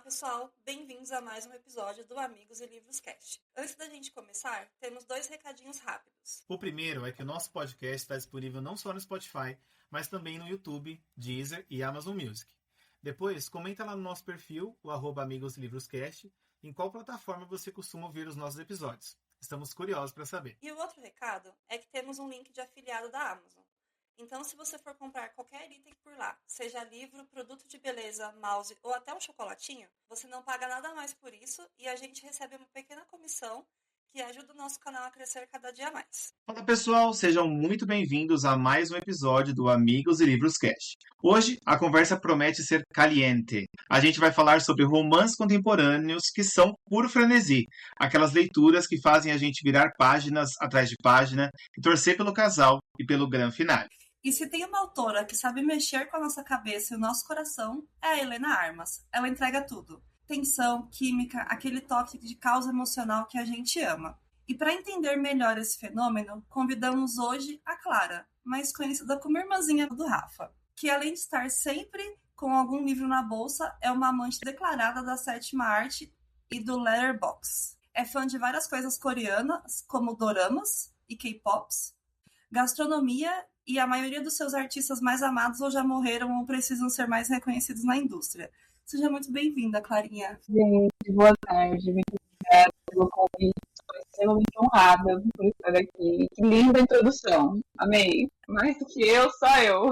pessoal, bem-vindos a mais um episódio do Amigos e Livros Cast. Antes da gente começar, temos 2 recadinhos rápidos. O primeiro é que o nosso podcast está disponível não só no Spotify, mas também no YouTube, Deezer e Amazon Music. Depois, comenta lá no nosso perfil, o @amigoslivroscast, em qual plataforma você costuma ouvir os nossos episódios. Estamos curiosos para saber. E o outro recado é que temos um link de afiliado da Amazon. Então, se você for comprar qualquer item por lá, seja livro, produto de beleza, mouse ou até um chocolatinho, você não paga nada mais por isso e a gente recebe uma pequena comissão que ajuda o nosso canal a crescer cada dia mais. Fala pessoal, sejam muito bem-vindos a mais um episódio do Amigos e Livros Cast. Hoje a conversa promete ser caliente. A gente vai falar sobre romances contemporâneos que são puro frenesi, aquelas leituras que fazem a gente virar páginas atrás de página e torcer pelo casal e pelo grande finale. E se tem uma autora que sabe mexer com a nossa cabeça e o nosso coração, é a Helena Armas. Ela entrega tudo. Tensão, química, aquele toque de causa emocional que a gente ama. E para entender melhor esse fenômeno, convidamos hoje a Clara, mais conhecida como irmãzinha do Rafa, que além de estar sempre com algum livro na bolsa, é uma amante declarada da sétima arte e do Letterboxd. É fã de várias coisas coreanas, como doramas e K-pops, gastronomia, e a maioria dos seus artistas mais amados ou já morreram ou precisam ser mais reconhecidos na indústria. Seja muito bem-vinda, Clarinha. Gente, boa tarde. Muito obrigada pelo convite. Estou extremamente honrada por estar aqui. Que linda introdução. Amei. Mais do que eu, só eu.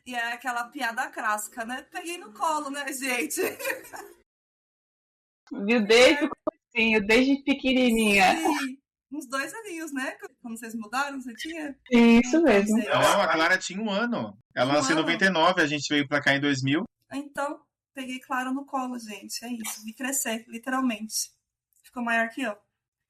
E é aquela piada clássica, né? Peguei no colo, né, gente? Viu? Desde o comecinho, desde pequenininha. Sim. Uns 2 aninhos, né? Quando vocês mudaram, você tinha? Isso mesmo. Não, a Clara tinha 1 ano. Ela nasceu em 99, a gente veio pra cá em 2000. Então, peguei Clara no colo, gente. É isso. Vi crescer, literalmente. Ficou maior que eu.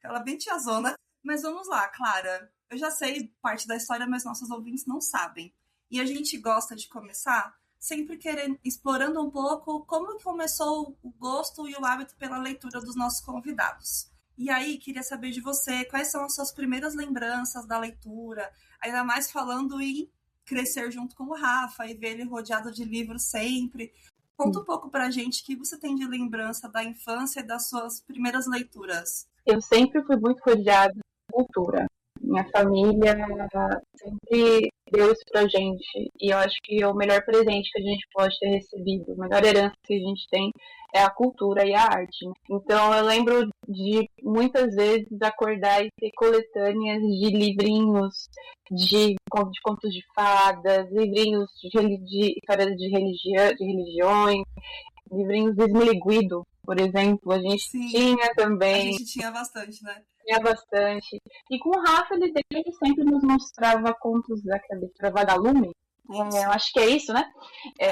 Ela bem tiazona. Mas vamos lá, Clara. Eu já sei parte da história, mas nossos ouvintes não sabem. E a gente gosta de começar sempre explorando um pouco como começou o gosto e o hábito pela leitura dos nossos convidados. E aí, queria saber de você, quais são as suas primeiras lembranças da leitura, ainda mais falando em crescer junto com o Rafa e ver ele rodeado de livros sempre. Conta um pouco pra gente o que você tem de lembrança da infância e das suas primeiras leituras. Eu sempre fui muito rodeada de cultura. Minha família sempre deu isso pra gente. E eu acho que o melhor presente que a gente pode ter recebido, a melhor herança que a gente tem é a cultura e a arte. Então eu lembro de muitas vezes acordar e ter coletâneas de livrinhos de contos de fadas, livrinhos de histórias de religiões, livrinhos do Smiley Guido, por exemplo. A gente tinha também. A gente tinha bastante, né? Tinha bastante. E com o Rafa, ele sempre nos mostrava contos daquela editora Vagalume. Eu acho que é isso, né?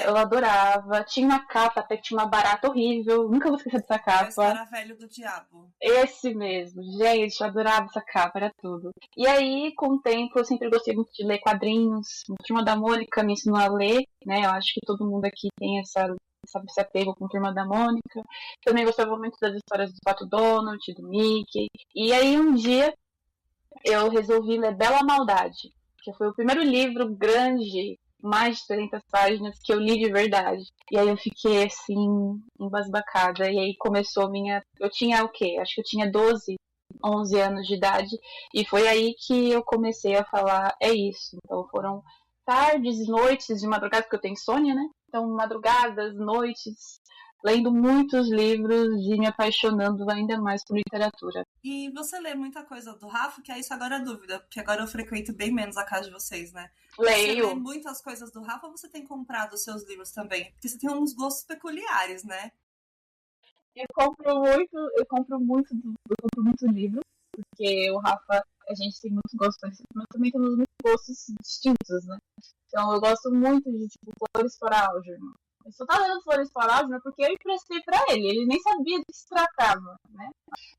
Eu adorava. Tinha uma capa, até que tinha uma barata horrível. Nunca vou esquecer dessa capa. Esse era Velho do Diabo. Esse mesmo. Gente, eu adorava essa capa, era tudo. E aí, com o tempo, eu sempre gostei muito de ler quadrinhos. A Turma da Mônica me ensinou a ler, né? Eu acho que todo mundo aqui tem esse apego com Turma da Mônica. Também gostava muito das histórias do Pato Donald, do Mickey. E aí, um dia, eu resolvi ler Bela Maldade, que foi o primeiro livro grande, mais de 300 páginas, que eu li de verdade. E aí eu fiquei, assim, embasbacada. E aí começou minha... Eu tinha o quê? Acho que eu tinha 12, 11 anos de idade. E foi aí que eu comecei a falar, é isso. Então foram tardes, noites de madrugada, porque eu tenho insônia, né? Então, madrugadas, noites, lendo muitos livros e me apaixonando ainda mais por literatura. E você lê muita coisa do Rafa, que é isso agora é dúvida, porque agora eu frequento bem menos a casa de vocês, né? Leio. Você lê muitas coisas do Rafa ou você tem comprado os seus livros também? Porque você tem uns gostos peculiares, né? Eu compro muito livro, porque o Rafa, a gente tem muitos gostos, mas também temos muitos gostos distintos, né? Então eu gosto muito de, tipo, Flores para Algernon. Eu só tava lendo Flores para Algernon porque eu emprestei pra ele nem sabia do que se tratava, né?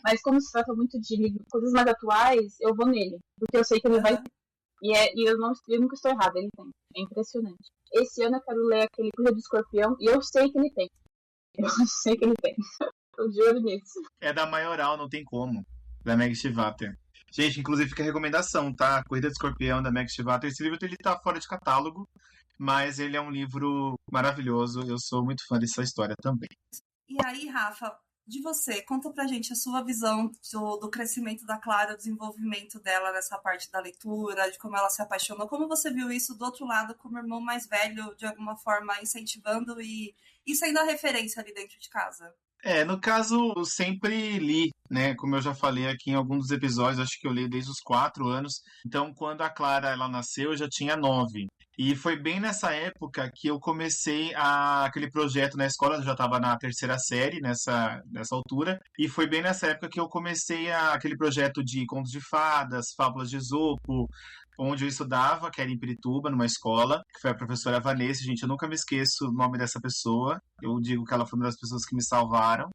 Mas como se trata muito de livro, coisas mais atuais, eu vou nele, porque eu sei que ele vai ter. E eu nunca estou errada, ele tem. É impressionante. Esse ano eu quero ler aquele Correio do Escorpião e eu sei que ele tem. Eu sei que ele tem. Tô de olho nisso. É da Maioral, não tem como. Da Meg Stiefvater. Gente, inclusive fica a recomendação, tá? Corrida do Escorpião da Meg Stiefvater. Esse livro ele tá fora de catálogo. mas ele é um livro maravilhoso. Eu sou muito fã dessa história também. E aí, Rafa, de você, conta pra gente a sua visão do crescimento da Clara, o desenvolvimento dela nessa parte da leitura, de como ela se apaixonou, como você viu isso do outro lado, como irmão mais velho, de alguma forma incentivando e sendo a referência ali dentro de casa? No caso, eu sempre li, né? Como eu já falei aqui em alguns dos episódios, acho que eu li desde os 4 anos. Então, quando a Clara ela nasceu, eu já tinha 9. E foi bem nessa época que eu comecei aquele projeto na escola, eu já estava na terceira série nessa altura. E foi bem nessa época que eu comecei aquele projeto de contos de fadas, fábulas de Esopo, onde eu estudava, que era em Pirituba, numa escola, que foi a professora Vanessa. Gente, eu nunca me esqueço o nome dessa pessoa. Eu digo que ela foi uma das pessoas que me salvaram.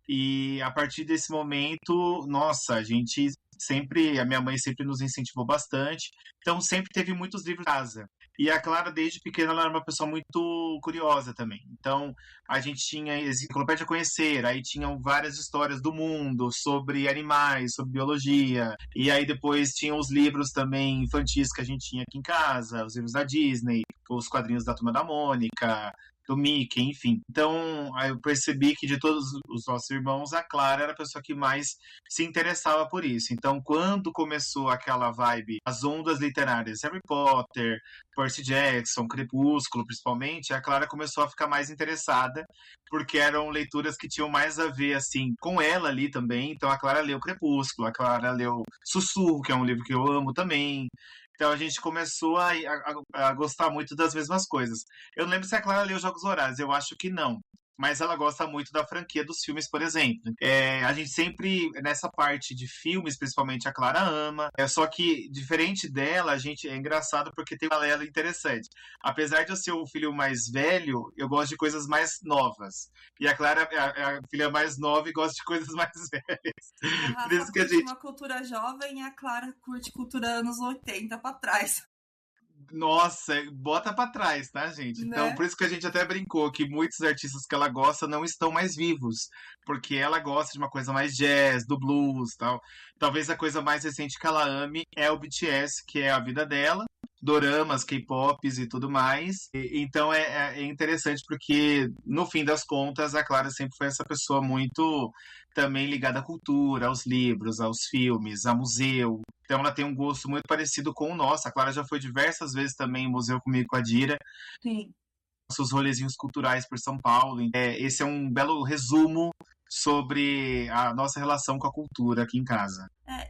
E a partir desse momento, nossa, a minha mãe sempre nos incentivou bastante. Então sempre teve muitos livros em casa. E a Clara, desde pequena, ela era uma pessoa muito curiosa também. Então, a gente tinha a Enciclopédia Conhecer, aí tinham várias histórias do mundo, sobre animais, sobre biologia. E aí depois tinham os livros também infantis que a gente tinha aqui em casa, os livros da Disney, os quadrinhos da Turma da Mônica, do Mickey, enfim. Então, aí eu percebi que de todos os nossos irmãos, a Clara era a pessoa que mais se interessava por isso. Então, quando começou aquela vibe, as ondas literárias, Harry Potter, Percy Jackson, Crepúsculo, principalmente, a Clara começou a ficar mais interessada, porque eram leituras que tinham mais a ver, assim, com ela ali também. Então, a Clara leu Crepúsculo, a Clara leu Sussurro, que é um livro que eu amo também. Então a gente começou a gostar muito das mesmas coisas. Eu não lembro se a Clara leu Jogos Vorazes, eu acho que não. Mas ela gosta muito da franquia dos filmes, por exemplo. A gente sempre, nessa parte de filmes, principalmente, a Clara ama. Só que, diferente dela, é engraçado porque tem uma paralelo interessante. Apesar de eu ser o filho mais velho, eu gosto de coisas mais novas. E a Clara é a filha mais nova e gosta de coisas mais velhas. A Por Rafa isso que a curte gente... uma cultura jovem e a Clara curte cultura anos 80 pra trás. Nossa, bota pra trás, tá, gente? Então, Né? por isso que a gente até brincou que muitos artistas que ela gosta não estão mais vivos, porque ela gosta de uma coisa mais jazz, do blues, tal. Talvez a coisa mais recente que ela ame é o BTS, que é a vida dela, doramas, K-pops e tudo mais. Então é interessante porque, no fim das contas, a Clara sempre foi essa pessoa muito também ligada à cultura, aos livros, aos filmes, a museu. Então ela tem um gosto muito parecido com o nosso. A Clara já foi diversas vezes também em museu comigo e com a Dira. Sim. Nossos rolezinhos culturais por São Paulo. Esse é um belo resumo sobre a nossa relação com a cultura aqui em casa.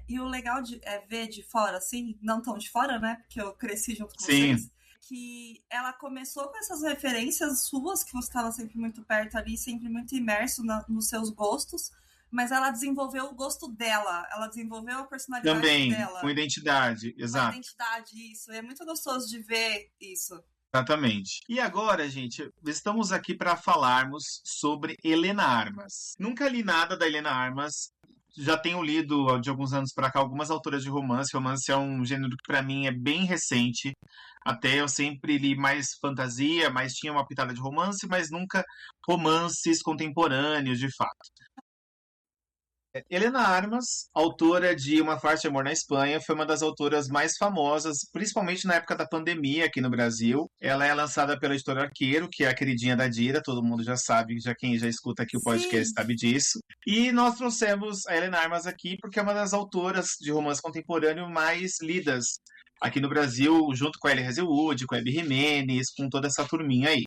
E o legal é ver de fora, assim, não tão de fora, né? Porque eu cresci junto com Sim. vocês. Que ela começou com essas referências suas, que você estava sempre muito perto ali, sempre muito imerso nos seus gostos. Mas ela desenvolveu o gosto dela, ela desenvolveu a personalidade Também, dela. com identidade, exato. Com identidade, isso. É muito gostoso de ver isso. Exatamente. E agora, gente, estamos aqui para falarmos sobre Helena Armas. Nunca li nada da Helena Armas. Já tenho lido, de alguns anos para cá, algumas autoras de romance. Romance é um gênero que, para mim, é bem recente. Até eu sempre li mais fantasia, mas tinha uma pitada de romance, mas nunca romances contemporâneos, de fato. Helena Armas, autora de Uma Farsa de Amor na Espanha, foi uma das autoras mais famosas, principalmente na época da pandemia aqui no Brasil. Ela é lançada pela editora Arqueiro, que é a queridinha da Dira, todo mundo já sabe, quem já escuta aqui o podcast sabe disso. E nós trouxemos a Helena Armas aqui porque é uma das autoras de romance contemporâneo mais lidas aqui no Brasil, junto com a Ellie Hazelwood, com a Abby Jimenez, com toda essa turminha aí.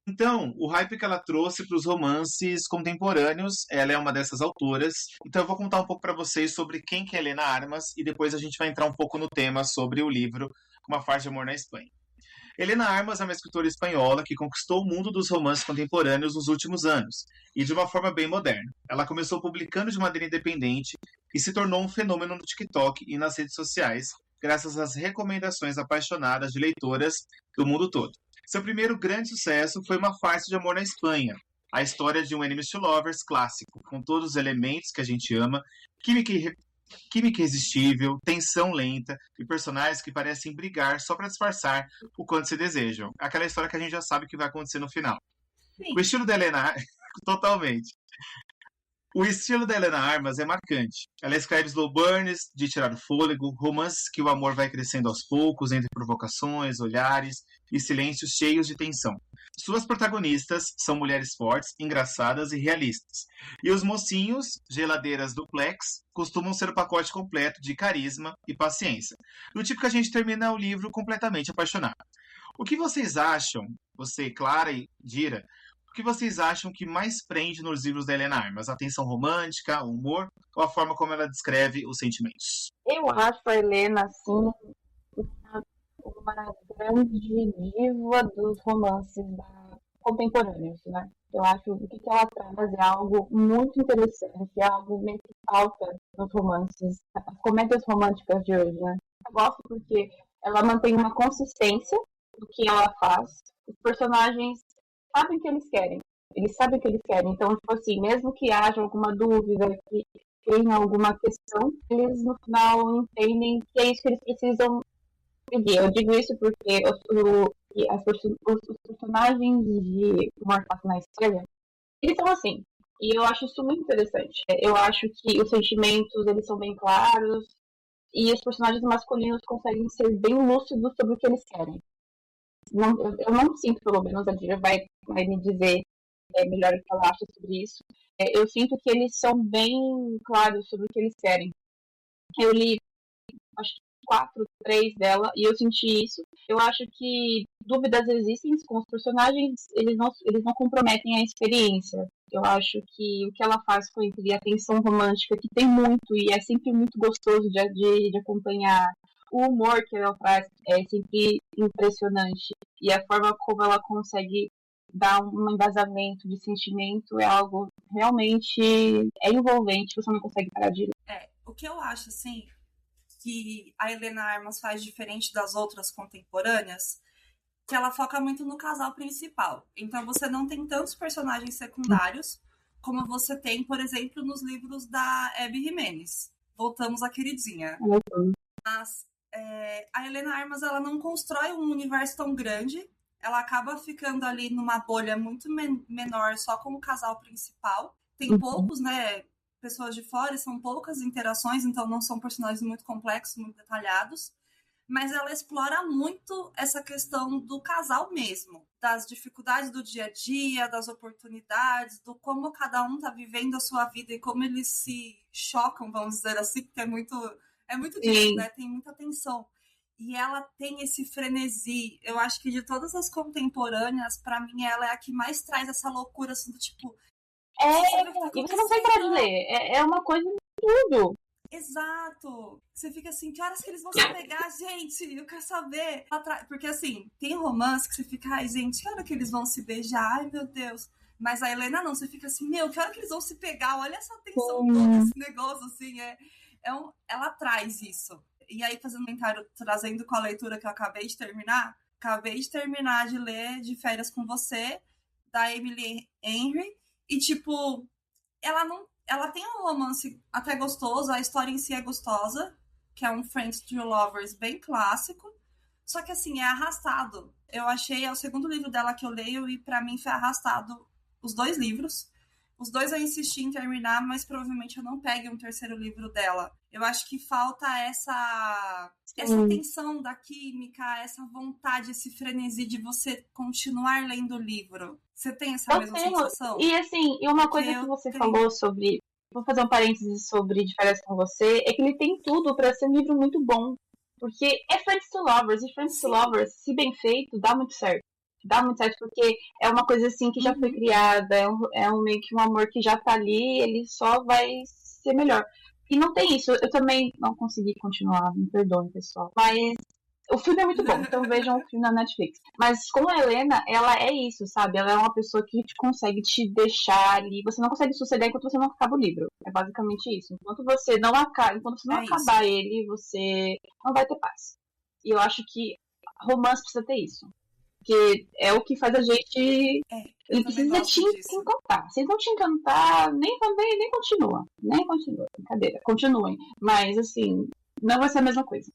Então, o hype que ela trouxe para os romances contemporâneos, ela é uma dessas autoras. Então, eu vou contar um pouco para vocês sobre quem que é Helena Armas e depois a gente vai entrar um pouco no tema sobre o livro Uma Farsa de Amor na Espanha. Helena Armas é uma escritora espanhola que conquistou o mundo dos romances contemporâneos nos últimos anos, e de uma forma bem moderna. Ela começou publicando de maneira independente e se tornou um fenômeno no TikTok e nas redes sociais, graças às recomendações apaixonadas de leitoras do mundo todo. Seu primeiro grande sucesso foi Uma Farsa de Amor na Espanha, a história de um enemies to lovers clássico, com todos os elementos que a gente ama, química irresistível, tensão lenta e personagens que parecem brigar só para disfarçar o quanto se desejam. Aquela história que a gente já sabe que vai acontecer no final. Sim. O estilo da Helena... Totalmente. O estilo da Helena Armas é marcante. Ela escreve slow burns, de tirar o fôlego, romances que o amor vai crescendo aos poucos, entre provocações, olhares e silêncios cheios de tensão. Suas protagonistas são mulheres fortes, engraçadas e realistas. E os mocinhos, geladeiras duplex, costumam ser o pacote completo de carisma e paciência. Do tipo que a gente termina o livro completamente apaixonado. O que vocês acham, você, Clara e Dira, o que vocês acham que mais prende nos livros da Helena Armas? A tensão romântica, o humor ou a forma como ela descreve os sentimentos? Eu acho a Helena, assim, uma grande diva dos romances contemporâneos, né? Eu acho que o que ela traz é algo muito interessante, é algo meio que falta nos romances, as comédias românticas de hoje, né? Eu gosto porque ela mantém uma consistência do que ela faz. Os personagens sabem o que eles querem. Eles sabem o que eles querem. Então, tipo assim, mesmo que haja alguma dúvida, que tenha alguma questão, eles no final entendem que é isso que eles precisam seguir. Eu digo isso porque os personagens de Morte na Estrela, eles são assim. E eu acho isso muito interessante. Eu acho que os sentimentos, eles são bem claros. E os personagens masculinos conseguem ser bem lúcidos sobre o que eles querem. Eu não sinto, pelo menos, a Dira vai me dizer melhor o que ela acha sobre isso. Eu sinto que eles são bem claros sobre o que eles querem. Eu li, acho que 3 dela, e eu senti isso. Eu acho que dúvidas existem com os personagens, eles não comprometem a experiência. Eu acho que o que ela faz com a tensão romântica, que tem muito, e é sempre muito gostoso de acompanhar. O humor que ela traz é sempre impressionante. E a forma como ela consegue dar um embasamento de sentimento é algo realmente envolvente, você não consegue parar de ler. O que eu acho, assim, que a Helena Armas faz diferente das outras contemporâneas, que ela foca muito no casal principal. Então você não tem tantos personagens secundários como você tem, por exemplo, nos livros da Abby Jimenez. Voltamos à queridinha. Mas a Helena Armas, ela não constrói um universo tão grande. Ela acaba ficando ali numa bolha muito menor só com o casal principal. Tem poucos, né, pessoas de fora, são poucas interações, então não são personagens muito complexos, muito detalhados. Mas ela explora muito essa questão do casal mesmo, das dificuldades do dia a dia, das oportunidades, do como cada um tá vivendo a sua vida e como eles se chocam, vamos dizer assim, porque é muito disso, né? Tem muita tensão. E ela tem esse frenesi. Eu acho que de todas as contemporâneas, pra mim, ela é a que mais traz essa loucura, assim, do tipo... E você não vai parar de ler. É uma coisa de tudo. Exato. Você fica assim, que horas que eles vão se pegar, gente? Eu quero saber. Porque, assim, tem romance que você fica, ai, gente, que hora que eles vão se beijar? Ai, meu Deus. Mas a Helena não, você fica assim, meu, que hora que eles vão se pegar? Olha essa tensão toda, esse negócio, assim, ela traz isso. E aí, fazendo um comentário, trazendo com a leitura que eu acabei de terminar de ler De Férias com Você, da Emily Henry, e, tipo, ela tem um romance até gostoso, a história em si é gostosa, que é um Friends to Lovers bem clássico, só que, assim, é arrastado. Eu achei, é o segundo livro dela que eu leio, e pra mim foi arrastado os 2 livros. Os 2 eu insisti em terminar, mas provavelmente eu não pegue um terceiro livro dela. Eu acho que falta essa tensão da química, essa vontade, esse frenesi de você continuar lendo o livro. Você tem essa mesma sensação? E assim, uma coisa que você falou sobre... Vou fazer um parênteses sobre De Férias com Você, é que ele tem tudo para ser um livro muito bom. Porque é Friends to Lovers, e Friends to Lovers, se bem feito, dá muito certo. Dá muito certo porque é uma coisa assim que já foi criada, é meio que um amor que já tá ali, ele só vai ser melhor. E não tem isso, eu também não consegui continuar, me perdoem, pessoal. Mas o filme é muito bom, então vejam o filme na Netflix. Mas com a Helena, ela é isso, sabe? Ela é uma pessoa que consegue te deixar ali, você não consegue sossegar enquanto você não acaba o livro. É basicamente isso. Enquanto você não acabar ele, você não vai ter paz. E eu acho que romance precisa ter isso. Porque é o que faz a gente... Ele precisa te encantar. Se não te encantar, nem continua. Nem continua. Brincadeira. Continuem. Mas, assim, não vai ser a mesma coisa.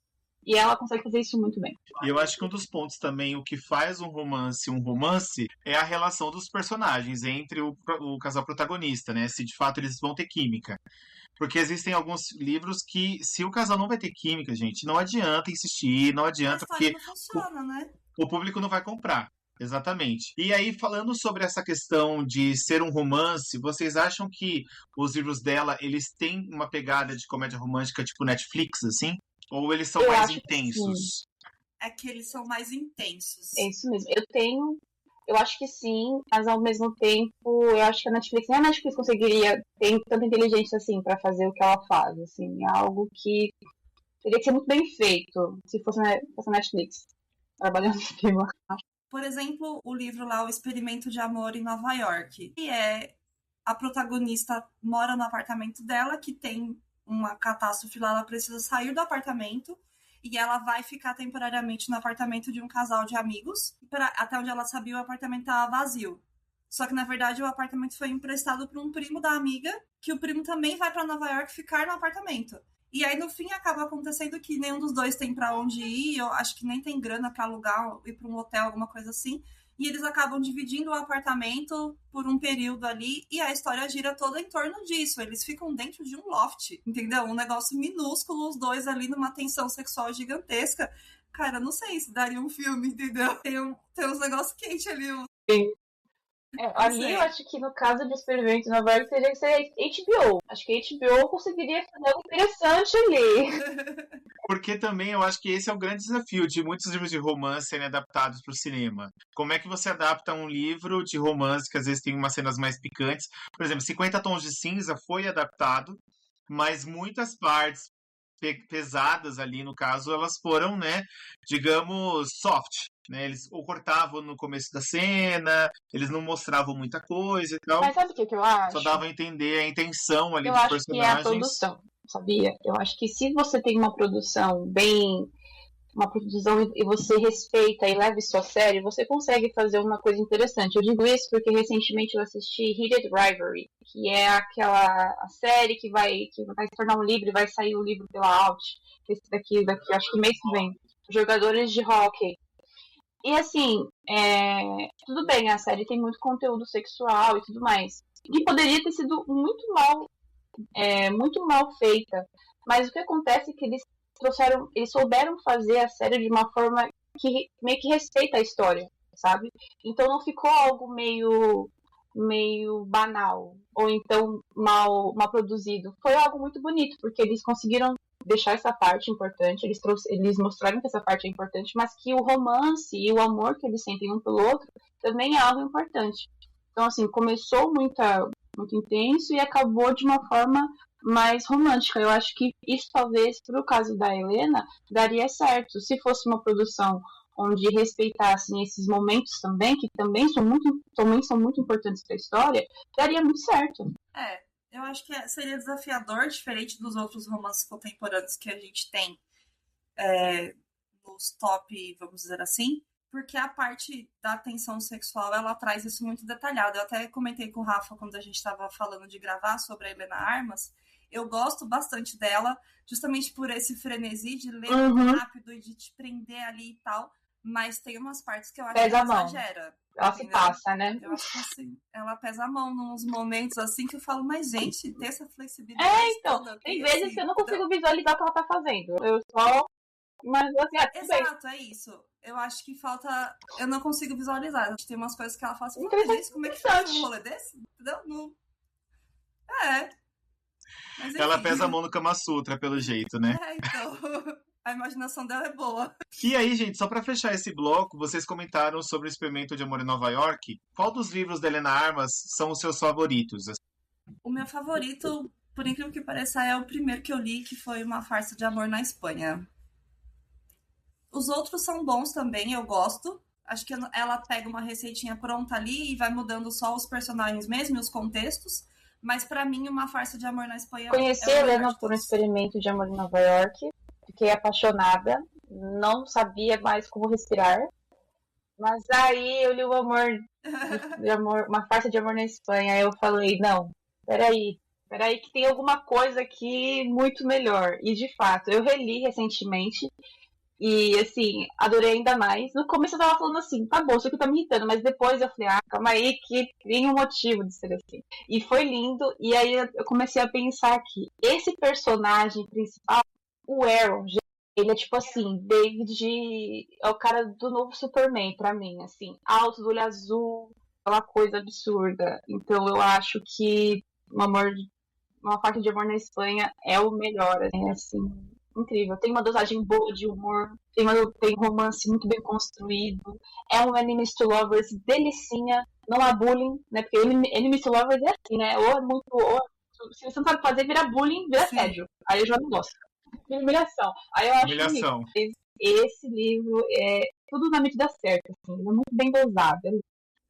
E ela consegue fazer isso muito bem. E eu acho que um dos pontos também, o que faz um romance, é a relação dos personagens entre o casal protagonista, né? Se de fato eles vão ter química. Porque existem alguns livros que, se o casal não vai ter química, gente, não adianta insistir, não A adianta, história porque não funciona, né? o público não vai comprar. Exatamente. E aí, falando sobre essa questão de ser um romance, vocês acham que os livros dela, eles têm uma pegada de comédia romântica tipo Netflix, assim? Ou eles são Eu mais acho que intensos? É que eles são mais intensos. É isso mesmo. Eu acho que sim, mas ao mesmo tempo, eu acho que a Netflix, nem a Netflix conseguiria ter tanta inteligência assim pra fazer o que ela faz, assim, é algo que teria que ser muito bem feito se fosse a Netflix trabalhando em cima. Por exemplo, o livro lá, O Experimento de Amor em Nova York, que é a protagonista mora no apartamento dela, que tem uma catástrofe lá, ela precisa sair do apartamento e ela vai ficar temporariamente no apartamento de um casal de amigos. Até onde ela sabia, o apartamento estava vazio. Só que, na verdade, o apartamento foi emprestado para um primo da amiga, que o primo também vai para Nova York ficar no apartamento. E aí, no fim, acaba acontecendo que nenhum dos dois tem para onde ir, eu acho que nem tem grana para alugar, ir para um hotel, alguma coisa assim. E eles acabam dividindo o apartamento por um período ali, e a história gira toda em torno disso. Eles ficam dentro de um loft, entendeu? Um negócio minúsculo, os dois ali numa tensão sexual gigantesca. Cara, não sei se daria um filme, entendeu? Tem uns negócios quentes ali. Sim. Ali eu acho que no caso de Experimento em Nova York teria que ser HBO. Acho que a HBO conseguiria fazer algo interessante ali. Porque também eu acho que esse é o grande desafio de muitos livros de romance serem adaptados para o cinema. Como é que você adapta um livro de romance que às vezes tem umas cenas mais picantes? Por exemplo, 50 Tons de Cinza foi adaptado, mas muitas partes pesadas ali, no caso, elas foram, né, digamos, soft, né? Eles ou cortavam no começo da cena, eles não mostravam muita coisa e tal. Mas sabe o que eu acho? Só dava a entender a intenção ali Eu dos acho que é a personagens. produção, sabia? Eu acho que se você tem uma produção e você respeita e leva isso a sério, você consegue fazer uma coisa interessante. Eu digo isso porque recentemente eu assisti Heated Rivalry, que é a série que vai se tornar um livro e vai sair o livro pela Out, esse daqui acho que mês que vem, jogadores de hóquei. E assim, tudo bem, a série tem muito conteúdo sexual e tudo mais, e poderia ter sido muito mal feita, mas o que acontece é que eles souberam fazer a série de uma forma que meio que respeita a história, sabe? Então não ficou algo meio banal, ou então mal produzido. Foi algo muito bonito, porque eles conseguiram deixar essa parte importante, eles mostraram que essa parte é importante, mas que o romance e o amor que eles sentem um pelo outro também é algo importante. Então, assim, começou muito intenso e acabou de uma forma mais romântica. Eu acho que isso talvez, para o caso da Helena, daria certo. Se fosse uma produção onde respeitassem esses momentos também, que também são muito importantes para a história, daria muito certo. Eu acho que seria desafiador, diferente dos outros romances contemporâneos que a gente tem nos top, vamos dizer assim, porque a parte da tensão sexual, ela traz isso muito detalhado. Eu até comentei com o Rafa quando a gente estava falando de gravar sobre a Helena Armas. Eu gosto bastante dela, justamente por esse frenesi de ler muito rápido e de te prender ali e tal. Mas tem umas partes que eu acho que ela exagera. Ela se passa, né? Eu acho que assim, ela pesa a mão nos momentos assim que eu falo, mas gente, ter essa flexibilidade. Então, tem vezes assim, que eu não consigo visualizar o que ela tá fazendo. Eu só. Mas assim, exato, é isso. Eu acho que falta. Eu não consigo visualizar. Tem umas coisas que ela fala assim, como é que faz um rolê desse? Entendeu? Não. Mas, ela pesa a mão no Kama Sutra, pelo jeito, né? Então. A imaginação dela é boa. E aí, gente, só pra fechar esse bloco, vocês comentaram sobre o Experimento de Amor em Nova York. Qual dos livros da Helena Armas são os seus favoritos? O meu favorito, por incrível que pareça, é o primeiro que eu li, que foi Uma Farsa de Amor na Espanha. Os outros são bons também, eu gosto. Acho que ela pega uma receitinha pronta ali e vai mudando só os personagens mesmo e os contextos. Mas pra mim, Uma Farsa de Amor na Espanha... Conheci a Helena por um Experimento de Amor em Nova York. Fiquei apaixonada. Não sabia mais como respirar. Mas aí eu li o Uma Farsa de Amor na Espanha. Aí eu falei, não, peraí que tem alguma coisa aqui muito melhor. E de fato, eu reli recentemente. E, assim, adorei ainda mais. No começo eu tava falando assim, tá bom, isso aqui tá me irritando. Mas depois eu falei, calma aí, que tem um motivo de ser assim. E foi lindo. E aí eu comecei a pensar que esse personagem principal, o Arrow, ele é tipo assim, David é o cara do novo Superman pra mim, assim. Alto, do olho azul, aquela coisa absurda. Então eu acho que uma parte de amor na Espanha é o melhor, assim, incrível. Tem uma dosagem boa de humor, tem um romance muito bem construído, é um enemies to lovers delicinha, não há bullying, né? Porque enemies to lovers é assim, né? Ou é muito, se você não sabe fazer, vira bullying, vira assédio. Aí eu já não gosto. Vira humilhação. Aí eu acho Humilhação. que esse livro é tudo na medida certa, assim, ele é muito bem dosado.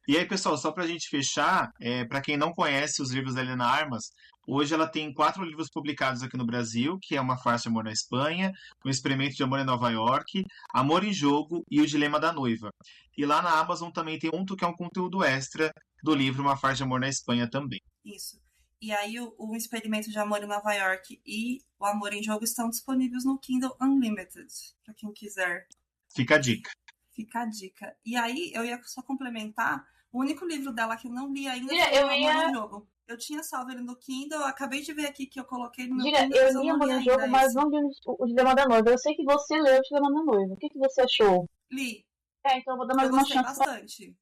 E aí, pessoal, só pra gente fechar, para quem não conhece os livros da Helena Armas, hoje ela tem 4 livros publicados aqui no Brasil, que é Uma Farsa de Amor na Espanha, Um Experimento de Amor em Nova York, Amor em Jogo e O Dilema da Noiva. E lá na Amazon também tem que é um conteúdo extra do livro Uma Farsa de Amor na Espanha também. Isso. E aí o Experimento de Amor em Nova York e o Amor em Jogo estão disponíveis no Kindle Unlimited, para quem quiser. Fica a dica. Fica a dica. E aí, eu ia só complementar, o único livro dela que eu não li ainda Gira, foi o Amor em Jogo. Eu tinha salvo ele no Kindle, eu acabei de ver aqui que eu coloquei no meu Kindle. Eu li Amor em Jogo, mas não li o Dilema da Noiva. Eu sei que você leu o Dilema da Noiva. O que você achou? Li. Então eu vou dar mais uma chance. Bastante.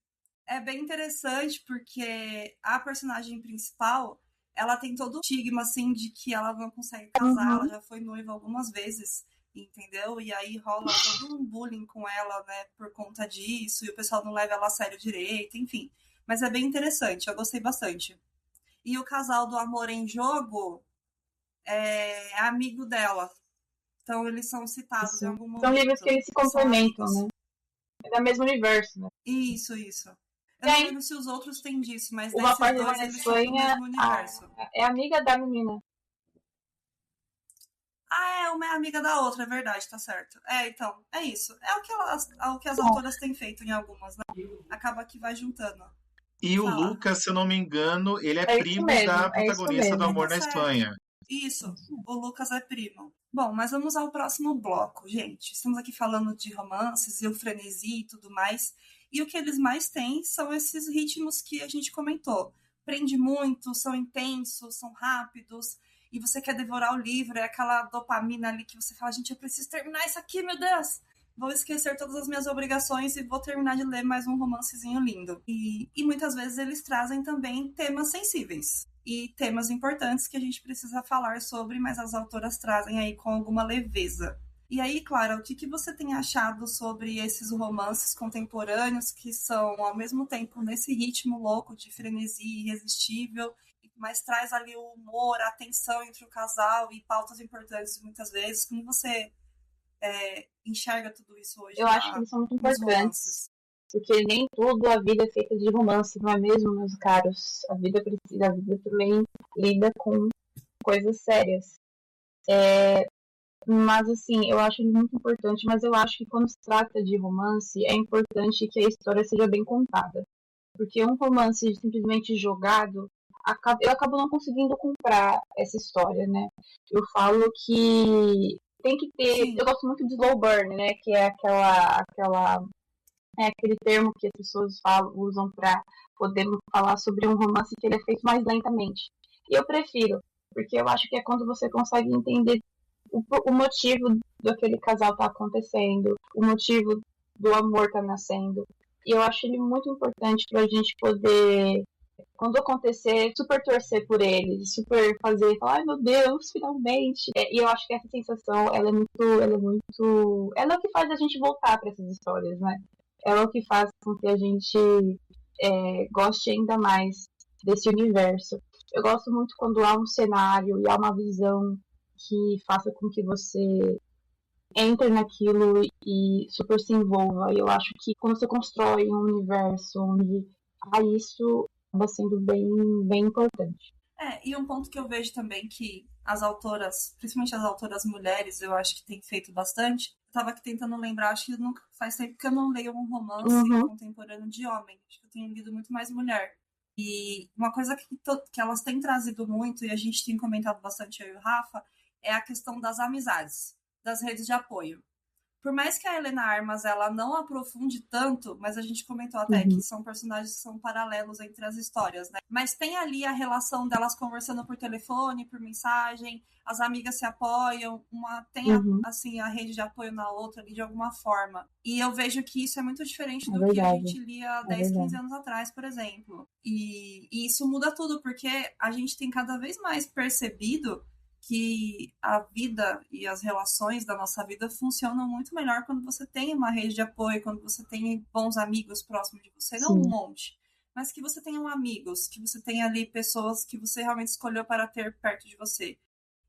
É bem interessante porque a personagem principal, ela tem todo o estigma, assim, de que ela não consegue casar, ela já foi noiva algumas vezes, entendeu? E aí rola todo um bullying com ela, né, por conta disso, e o pessoal não leva ela a sério direito, enfim. Mas é bem interessante, eu gostei bastante. E o casal do Amor em Jogo é amigo dela. Então eles são citados em algum momento. São livros que eles se complementam, né? É do mesmo universo, né? Isso. Eu não lembro se os outros têm disso, mas Uma parte dois, da eles são do mesmo universo. É amiga da menina. Uma é amiga da outra, é verdade, tá certo. Então, é isso. É o que as autoras têm feito em algumas, né? Acaba que vai juntando. E o Lucas, se eu não me engano, ele é primo da protagonista do Amor na Espanha. Isso, o Lucas é primo. Bom, mas vamos ao próximo bloco, gente. Estamos aqui falando de romances e o frenesi e tudo mais. E o que eles mais têm são esses ritmos que a gente comentou. Prende muito, são intensos, são rápidos. E você quer devorar o livro, é aquela dopamina ali que você fala, gente, eu preciso terminar isso aqui, meu Deus! Vou esquecer todas as minhas obrigações e vou terminar de ler mais um romancezinho lindo. E muitas vezes eles trazem também temas sensíveis e temas importantes que a gente precisa falar sobre, mas as autoras trazem aí com alguma leveza. E aí, Clara, o que você tem achado sobre esses romances contemporâneos que são, ao mesmo tempo, nesse ritmo louco de frenesi irresistível, mas traz ali o humor, a tensão entre o casal e pautas importantes muitas vezes? Como você enxerga tudo isso hoje? Eu acho que eles são muito importantes, porque nem tudo a vida é feita de romance, não é mesmo, meus caros? A vida também lida com coisas sérias. Mas, assim, eu acho ele muito importante, mas eu acho que quando se trata de romance, é importante que a história seja bem contada. Porque um romance simplesmente jogado, eu acabo não conseguindo comprar essa história, né? Eu falo que tem que ter... Sim. Eu gosto muito de slow burn, né? Que é aquele termo que as pessoas usam para poder falar sobre um romance que ele é feito mais lentamente. E eu prefiro, porque eu acho que é quando você consegue entender o motivo daquele casal tá acontecendo, o motivo do amor tá nascendo. E eu acho ele muito importante pra gente poder, quando acontecer, super torcer por ele, super fazer, falar, ai meu Deus, finalmente. E eu acho que essa sensação, ela é o que faz a gente voltar para essas histórias, né? Ela é o que faz com que a gente goste ainda mais desse universo. Eu gosto muito quando há um cenário e há uma visão que faça com que você entre naquilo e super se envolva. E eu acho que quando você constrói um universo onde há isso, acaba sendo bem, bem importante. E um ponto que eu vejo também que as autoras, principalmente as autoras mulheres, eu acho que tem feito bastante. Eu tava aqui tentando lembrar, acho que nunca faz tempo que eu não leio um romance contemporâneo de homem. Acho que eu tenho lido muito mais mulher. E uma coisa que elas têm trazido muito, e a gente tem comentado bastante, eu e o Rafa, é a questão das amizades, das redes de apoio. por mais que a Helena Armas ela não aprofunde tanto, mas a gente comentou até que são personagens que são paralelos entre as histórias, né? Mas tem ali a relação delas conversando por telefone, por mensagem, as amigas se apoiam, tem assim a rede de apoio na outra ali de alguma forma. E eu vejo que isso é muito diferente do que a gente lia 10, 15 anos atrás, por exemplo. E isso muda tudo, porque a gente tem cada vez mais percebido que a vida e as relações da nossa vida funcionam muito melhor quando você tem uma rede de apoio, quando você tem bons amigos próximos de você, não um monte, mas que você tenha amigos, que você tenha ali pessoas que você realmente escolheu para ter perto de você.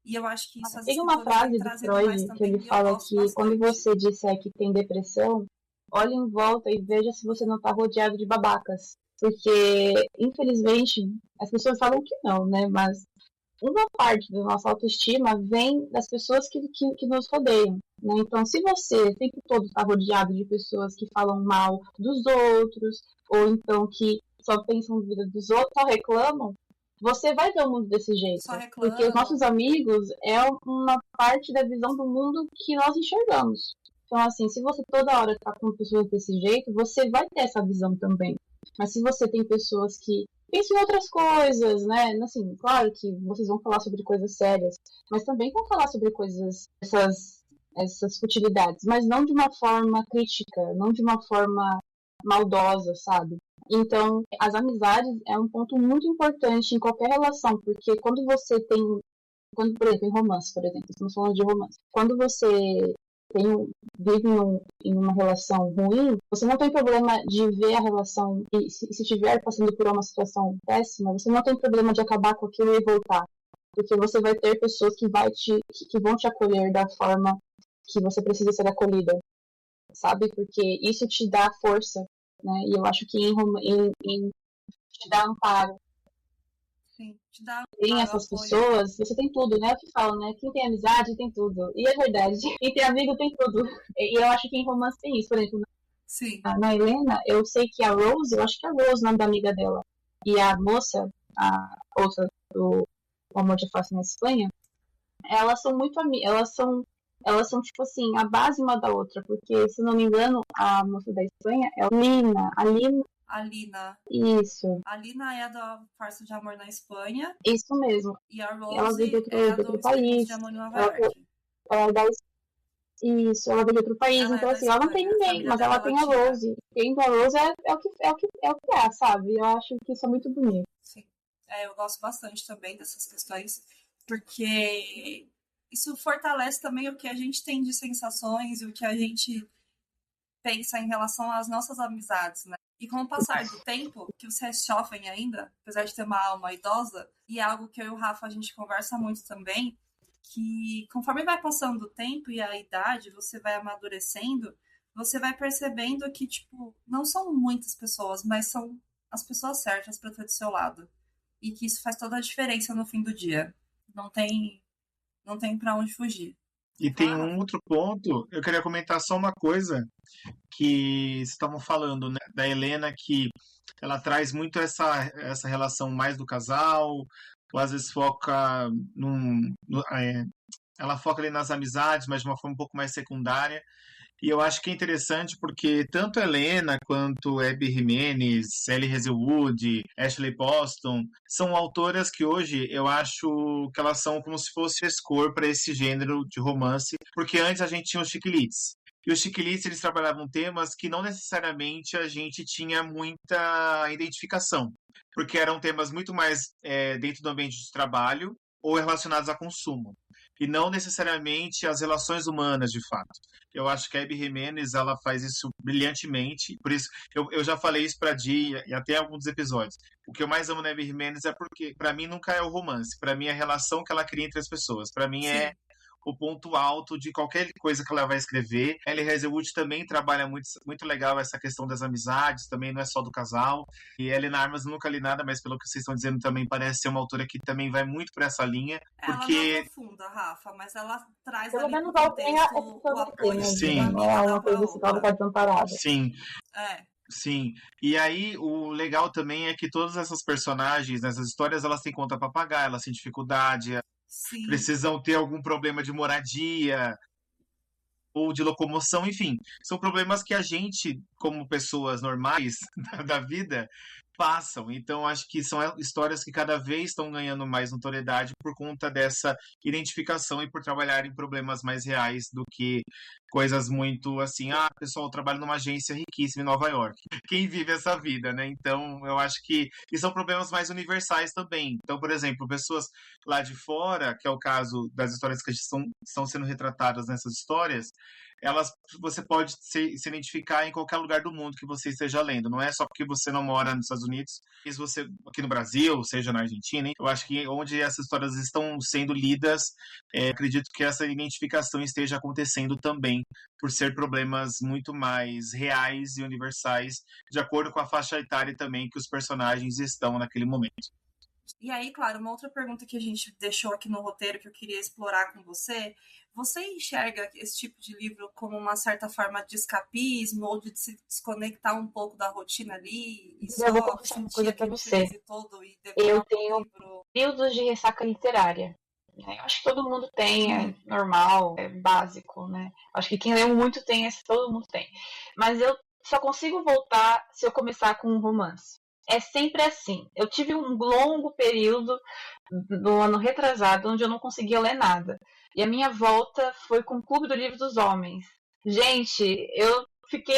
E eu acho que isso... Tem uma frase do Freud que ele fala que quando você disser que tem depressão, olhe em volta e veja se você não está rodeado de babacas. Porque, infelizmente, as pessoas falam que não, né? Mas uma parte da nossa autoestima vem das pessoas que nos rodeiam, né? Então, se você o tempo todo está rodeado de pessoas que falam mal dos outros, ou então que só pensam na vida dos outros, só reclamam, você vai ver o mundo desse jeito. Porque os nossos amigos é uma parte da visão do mundo que nós enxergamos. Então, assim, se você toda hora está com pessoas desse jeito, você vai ter essa visão também. Mas se você tem pessoas que pensam em outras coisas, né? Assim, claro que vocês vão falar sobre coisas sérias, mas também vão falar sobre coisas, essas futilidades, mas não de uma forma crítica, não de uma forma maldosa, sabe? Então, as amizades é um ponto muito importante em qualquer relação, porque quando você tem, por exemplo, em romance, por exemplo, estamos falando de romance, quando você vive em uma relação ruim, você não tem problema de ver a relação, e se estiver passando por uma situação péssima, você não tem problema de acabar com aquilo e voltar, porque você vai ter pessoas que vão te acolher da forma que você precisa ser acolhida, sabe? Porque isso te dá força, né? E eu acho que te dá amparo. Sim, te dá tem essas pessoas, você tem tudo, né? O que falam, né? Quem tem amizade tem tudo. E é verdade, quem tem amigo tem tudo. E eu acho que em romance tem isso. Por exemplo, na Helena, eu sei que a Rose, eu acho que é a Rose o nome da amiga dela. E a moça, a outra do O Amor de Face na Espanha, elas são muito amigas. Elas são, tipo assim, a base uma da outra. Porque, se não me engano, a moça da Espanha é a Lina. A Lina. Isso. A Lina é da Farsa de Amor na Espanha. Isso mesmo. E a Rose ela veio de outro país. De Amor em Nova York. Isso, ela veio de outro país. Então, assim, ela não tem ninguém, mas ela tem a Rose. Tendo a Rose é o que é, sabe? Eu acho que isso é muito bonito. Sim. Eu gosto bastante também dessas questões, porque isso fortalece também o que a gente tem de sensações e o que a gente pensa em relação às nossas amizades, né? E com o passar do tempo, que você é jovem ainda, apesar de ter uma alma idosa, e é algo que eu e o Rafa a gente conversa muito também, que conforme vai passando o tempo e a idade, você vai amadurecendo, você vai percebendo que, tipo, não são muitas pessoas, mas são as pessoas certas para estar do seu lado. E que isso faz toda a diferença no fim do dia. Não tem para onde fugir. E tem um outro ponto, eu queria comentar só uma coisa que vocês estavam falando, né, da Helena, que ela traz muito essa relação mais do casal, ou às vezes foca ela foca ali nas amizades, mas de uma forma um pouco mais secundária. E eu acho que é interessante porque tanto a Helena quanto Abby Jimenez, Sally Hazelwood, Ashley Poston são autoras que hoje eu acho que elas são como se fosse frescor para esse gênero de romance, porque antes a gente tinha os chick-lits. E os chick-lits, eles trabalhavam temas que não necessariamente a gente tinha muita identificação, porque eram temas muito mais dentro do ambiente de trabalho ou relacionados a consumo, e não necessariamente as relações humanas, de fato. Eu acho que a Abby Jimenez, ela faz isso brilhantemente, por isso eu já falei isso pra Di e até alguns episódios. O que eu mais amo na Abby Jimenez é porque, pra mim, nunca é o romance, pra mim é a relação que ela cria entre as pessoas, pra mim é o ponto alto de qualquer coisa que ela vai escrever. Ellie Hazelwood também trabalha muito, muito legal essa questão das amizades, também não é só do casal. E Helena Armas nunca li nada, mas pelo que vocês estão dizendo também parece ser uma autora que também vai muito para essa linha. Porque... Ela não aprofunda, Rafa, mas ela traz pelo ali menos pro contexto o apoio. Sim. É uma coisa que ela pode desamparada. Sim. Sim, e aí o legal também é que todas essas personagens, nessas histórias, elas têm conta pra pagar, elas têm dificuldade, precisam ter algum problema de moradia. ou de locomoção, enfim. São problemas que a gente, como pessoas normais da vida, passam. Então, acho que são histórias que cada vez estão ganhando mais notoriedade por conta dessa identificação e por trabalhar em problemas mais reais do que coisas muito assim, pessoal, eu trabalho numa agência riquíssima em Nova York. Quem vive essa vida, né? Então, eu acho que e são problemas mais universais também. Então, por exemplo, pessoas lá de fora, que é o caso das histórias que estão sendo retratadas nessas histórias, você pode se identificar em qualquer lugar do mundo que você esteja lendo. Não é só porque você não mora nos Estados Unidos, mas você aqui no Brasil, seja na Argentina, hein? Eu acho que onde essas histórias estão sendo lidas, acredito que essa identificação esteja acontecendo também, por ser problemas muito mais reais e universais, de acordo com a faixa etária também que os personagens estão naquele momento. E aí, claro, uma outra pergunta que a gente deixou aqui no roteiro que eu queria explorar com você enxerga esse tipo de livro como uma certa forma de escapismo ou de se desconectar um pouco da rotina ali e Eu vou só confessar uma sentir coisa pra aquele você. frenesi todo e Eu devorar tenho o livro? períodos de ressaca literária. Né? Eu acho que todo mundo tem, é normal, é básico, né? Acho que quem leu muito tem, todo mundo tem. Mas eu só consigo voltar se eu começar com um romance. É sempre assim. Eu tive um longo período no ano retrasado onde eu não conseguia ler nada. E a minha volta foi com o Clube do Livro dos Homens. Gente, eu fiquei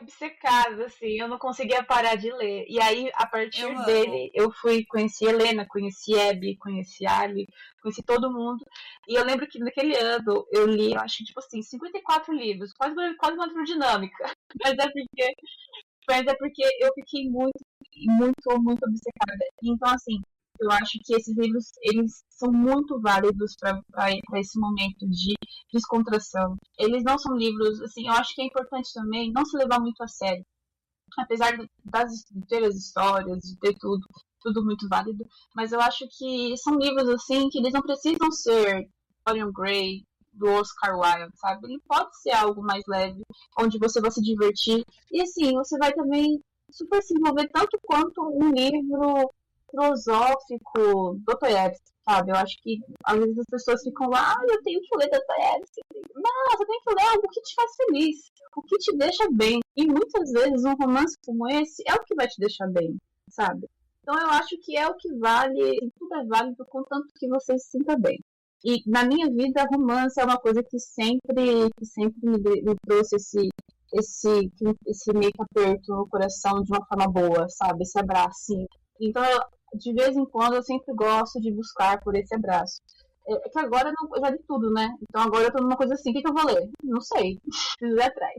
obcecada, assim, eu não conseguia parar de ler. E aí, a partir dele, eu conheci Helena, conheci Abby, conheci Ali, conheci todo mundo. E eu lembro que naquele ano eu li, eu acho, tipo assim, 54 livros, quase uma hidrodinâmica. Mas é porque eu fiquei muito, muito, muito obcecada. Então, assim, eu acho que esses livros, eles são muito válidos para esse momento de descontração. Eles não são livros, assim, eu acho que é importante também não se levar muito a sério. Apesar de ter as histórias, de ter tudo muito válido, mas eu acho que são livros, assim, que eles não precisam ser Dorian Gray, do Oscar Wilde, sabe? Ele pode ser algo mais leve, onde você vai se divertir. E, assim, você vai também super se envolver tanto quanto um livro filosófico, Dostoiévski, sabe? Eu acho que às vezes as pessoas ficam lá, eu tenho que ler Dostoiévski. Não, você tem que ler algo que te faz feliz, o que te deixa bem. E muitas vezes um romance como esse é o que vai te deixar bem, sabe? Então eu acho que é o que vale, tudo é válido contanto que você se sinta bem. E na minha vida, romance é uma coisa que sempre me trouxe esse meio que aperto no coração de uma forma boa, sabe? Esse abraço. Então, de vez em quando, eu sempre gosto de buscar por esse abraço. É que agora eu já li tudo, né? Então agora eu tô numa coisa assim, o que eu vou ler? Não sei. Preciso ir atrás.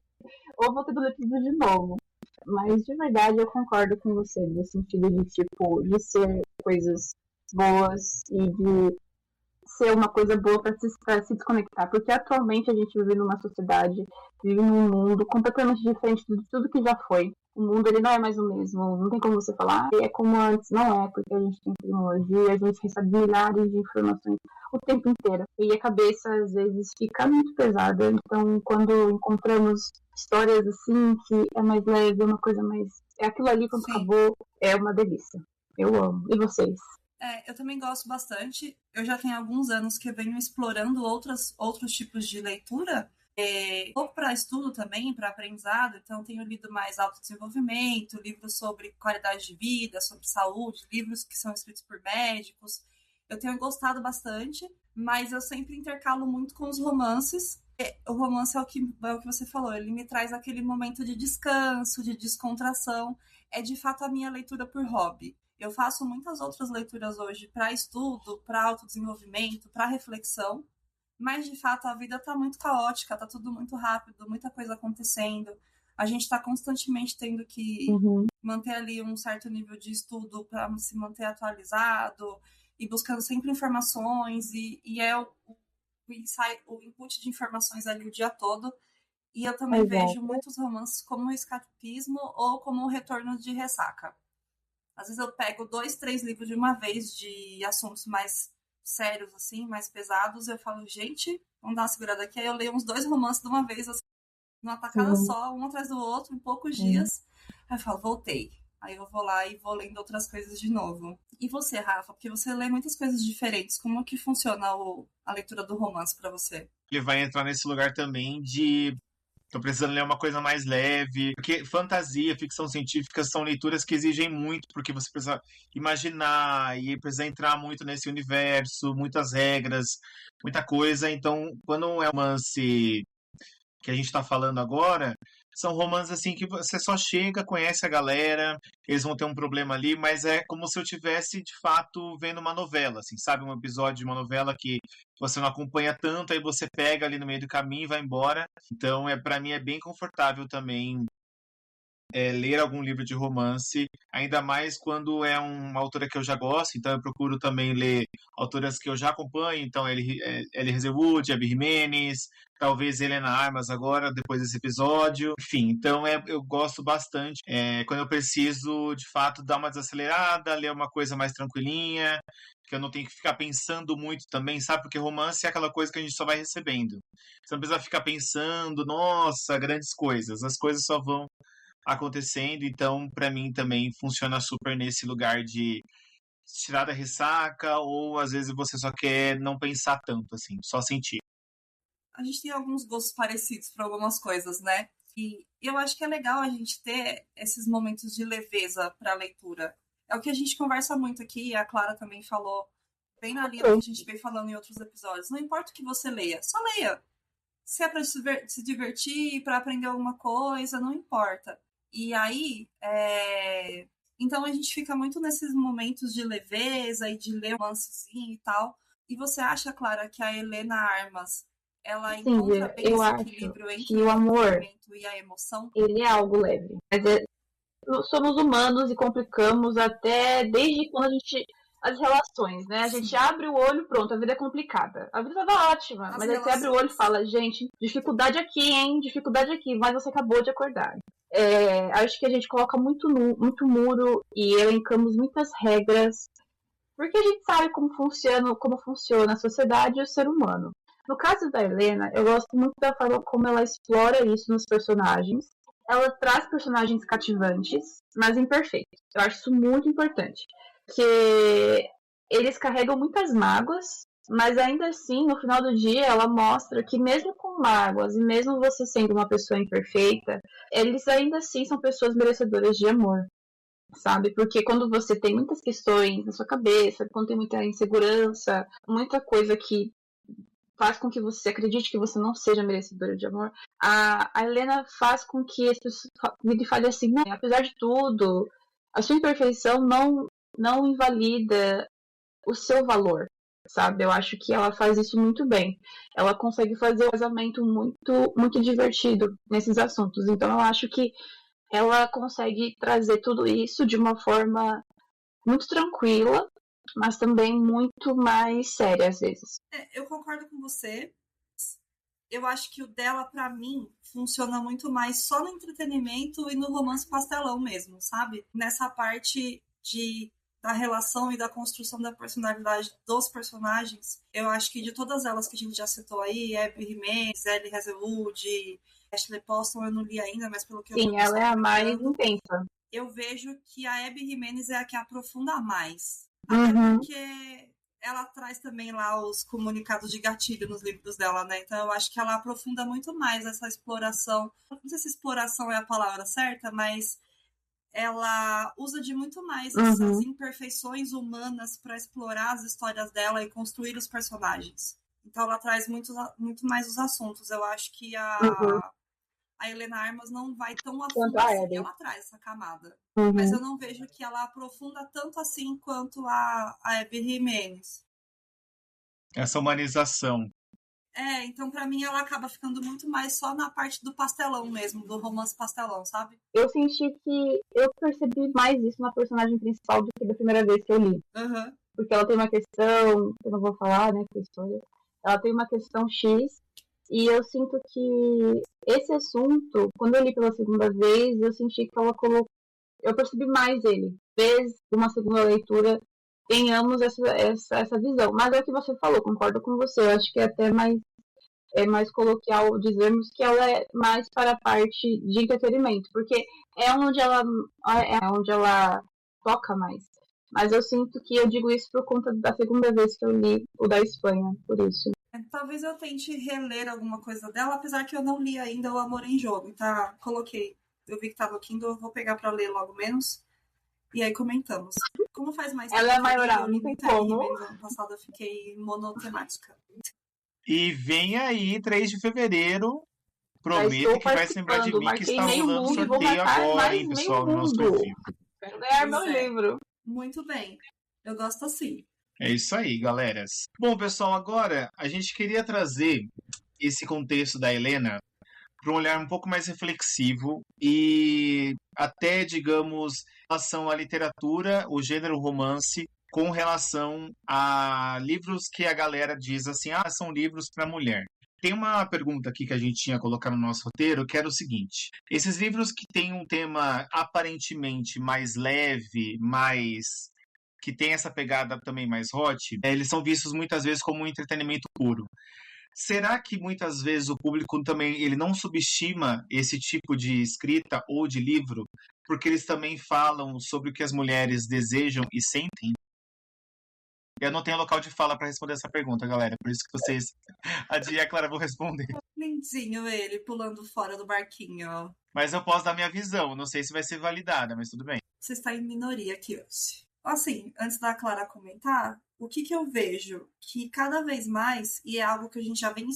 Ou vou ter que ler tudo de novo. Mas de verdade eu concordo com você, no sentido de, tipo, de ser coisas boas e de ser uma coisa boa para se desconectar, porque atualmente a gente vive numa sociedade, vive num mundo completamente diferente de tudo que já foi. O mundo ele não é mais o mesmo, não tem como você falar, é como antes, não é, porque a gente tem tecnologia, a gente recebe milhares de informações o tempo inteiro, e a cabeça às vezes fica muito pesada, então quando encontramos histórias assim, que é mais leve, uma coisa mais... é aquilo ali quando acabou, é uma delícia. Eu amo. E vocês? Eu também gosto bastante. Eu já tenho alguns anos que eu venho explorando outros tipos de leitura, ou para estudo também, para aprendizado. Então, tenho lido mais autodesenvolvimento, livros sobre qualidade de vida, sobre saúde, livros que são escritos por médicos. Eu tenho gostado bastante, mas eu sempre intercalo muito com os romances. O romance é o que você falou, ele me traz aquele momento de descanso, de descontração. É de fato a minha leitura por hobby. Eu faço muitas outras leituras hoje para estudo, para autodesenvolvimento, para reflexão, mas de fato a vida está muito caótica, está tudo muito rápido, muita coisa acontecendo. A gente está constantemente tendo que manter ali um certo nível de estudo para se manter atualizado e buscando sempre informações e é o input de informações ali o dia todo. E eu também vejo muitos romances como um escapismo ou como um retorno de ressaca. Às vezes eu pego 2, 3 livros de uma vez de assuntos mais sérios, assim, mais pesados, e eu falo, gente, vamos dar uma segurada aqui. Aí eu leio uns 2 romances de uma vez, assim, numa tacada só, um atrás do outro, em poucos dias. Aí eu falo, voltei. Aí eu vou lá e vou lendo outras coisas de novo. E você, Rafa? Porque você lê muitas coisas diferentes. Como que funciona a leitura do romance pra você? Ele vai entrar nesse lugar também de tô precisando ler uma coisa mais leve, porque fantasia, ficção científica são leituras que exigem muito, porque você precisa imaginar e precisa entrar muito nesse universo, muitas regras, muita coisa. Então, quando é um romance que a gente está falando agora, são romances assim que você só chega, conhece a galera, eles vão ter um problema ali, mas é como se eu tivesse de fato vendo uma novela, assim, sabe? Um episódio de uma novela que você não acompanha tanto, aí você pega ali no meio do caminho e vai embora. Então, para mim é bem confortável também ler algum livro de romance, ainda mais quando é uma autora que eu já gosto, então eu procuro também ler autoras que eu já acompanho, então Ellie Hazelwood, Abby Jimenez, talvez Helena Armas agora, depois desse episódio, enfim, então eu gosto bastante, quando eu preciso, de fato, dar uma desacelerada, ler uma coisa mais tranquilinha, que eu não tenho que ficar pensando muito também, sabe? Porque romance é aquela coisa que a gente só vai recebendo. Você não precisa ficar pensando, nossa, grandes coisas. As coisas só vão acontecendo, então para mim também funciona super nesse lugar de tirar da ressaca, ou às vezes você só quer não pensar tanto, assim, só sentir. A gente tem alguns gostos parecidos para algumas coisas, né? E eu acho que é legal a gente ter esses momentos de leveza para a leitura. É o que a gente conversa muito aqui, e a Clara também falou, bem na linha do que a gente vem falando em outros episódios. Não importa o que você leia, só leia. Se é para se divertir, para aprender alguma coisa, não importa. E aí, então a gente fica muito nesses momentos de leveza e de ler um romancezinho e tal. E você acha, Clara, que a Helena Armas, ela encontra bem esse equilíbrio entre o amor e a emoção? Ele é algo leve. Mas somos humanos e complicamos até desde quando a gente... As relações, né? A gente abre o olho, pronto, a vida é complicada. A vida tava ótima, mas aí você abre o olho e fala, gente, dificuldade aqui, hein? Dificuldade aqui, mas você acabou de acordar. Acho que a gente coloca muito muro e elencamos muitas regras, porque a gente sabe como funciona a sociedade e o ser humano. No caso da Helena, eu gosto muito da forma como ela explora isso nos personagens. Ela traz personagens cativantes, mas imperfeitos. Eu acho isso muito importante. Que eles carregam muitas mágoas, mas ainda assim, no final do dia, ela mostra que mesmo com mágoas e mesmo você sendo uma pessoa imperfeita, eles ainda assim são pessoas merecedoras de amor, sabe? Porque quando você tem muitas questões na sua cabeça, quando tem muita insegurança, muita coisa que faz com que você acredite que você não seja merecedora de amor, a Helena faz com que as pessoas falem assim, não, apesar de tudo, a sua imperfeição não invalida o seu valor, sabe? Eu acho que ela faz isso muito bem. Ela consegue fazer um casamento muito, muito divertido nesses assuntos. Então eu acho que ela consegue trazer tudo isso de uma forma muito tranquila, mas também muito mais séria às vezes. Eu concordo com você. Eu acho que o dela, pra mim, funciona muito mais só no entretenimento e no romance pastelão mesmo, sabe? Nessa parte da relação e da construção da personalidade dos personagens, eu acho que de todas elas que a gente já citou aí, Abby Jimenez, Ellie Hazelwood, Ashley Poston, eu não li ainda, mas pelo que eu vi... Sim, ela é a mais intensa. Eu vejo que a Abby Jimenez é a que aprofunda mais. Até porque ela traz também lá os comunicados de gatilho nos livros dela, né? Então eu acho que ela aprofunda muito mais essa exploração. Não sei se exploração é a palavra certa, mas ela usa de muito mais essas imperfeições humanas para explorar as histórias dela e construir os personagens. Então ela traz muito mais os assuntos. Eu acho que a Helena Armas não vai tão a fundo assim. Ela traz essa camada. Mas eu não vejo que ela aprofunda tanto assim quanto a Abby Jimenez. Essa humanização. Então pra mim ela acaba ficando muito mais só na parte do pastelão mesmo, do romance pastelão, sabe? Eu senti que eu percebi mais isso na personagem principal do que da primeira vez que eu li. Porque ela tem uma questão, eu não vou falar, né, que história. Ela tem uma questão X, e eu sinto que esse assunto, quando eu li pela segunda vez, eu senti que ela colocou, eu percebi mais ele. Vez uma segunda leitura, tenhamos essa visão. Mas é o que você falou, concordo com você. Eu acho que é até mais é mais coloquial dizermos que ela é mais para a parte de entretenimento, porque é onde ela toca mais. Mas eu sinto que eu digo isso por conta da segunda vez que eu li o da Espanha, por isso. Talvez eu tente reler alguma coisa dela, apesar que eu não li ainda O Amor em Jogo. Tá, coloquei. Eu vi que tá no Kindle, eu vou pegar pra ler logo menos. E aí comentamos. Como faz mais tempo Ela é que maioral, eu li não tem muita como. Riverdale, ano passado eu fiquei monotemática. E vem aí, 3 de fevereiro. Já Prometo estou que vai se lembrar de participando, mim que marquei está meio rolando mundo e vou sorteio marcar agora, mais hein, meio pessoal, no nosso mundo. perfil. Quero ganhar Pois meu é. livro. Muito bem. Eu gosto assim. É isso aí, galeras. Bom, pessoal, agora a gente queria trazer esse contexto da Helena para um olhar um pouco mais reflexivo e até, digamos, em relação à literatura, o gênero romance, com relação a livros que a galera diz assim, são livros para mulher. Tem uma pergunta aqui que a gente tinha colocado no nosso roteiro, que era o seguinte: esses livros que têm um tema aparentemente mais leve, mais que tem essa pegada também mais hot, eles são vistos muitas vezes como um entretenimento puro. Será que muitas vezes o público também ele não subestima esse tipo de escrita ou de livro, porque eles também falam sobre o que as mulheres desejam e sentem? Eu não tenho local de fala para responder essa pergunta, galera, por isso que vocês, a Dia e a Clara vão responder. Lindinho ele, pulando fora do barquinho. Mas eu posso dar minha visão, não sei se vai ser validada, mas tudo bem. Você está em minoria aqui hoje. Assim, antes da Clara comentar, o que eu vejo que cada vez mais, e é algo que a gente já vem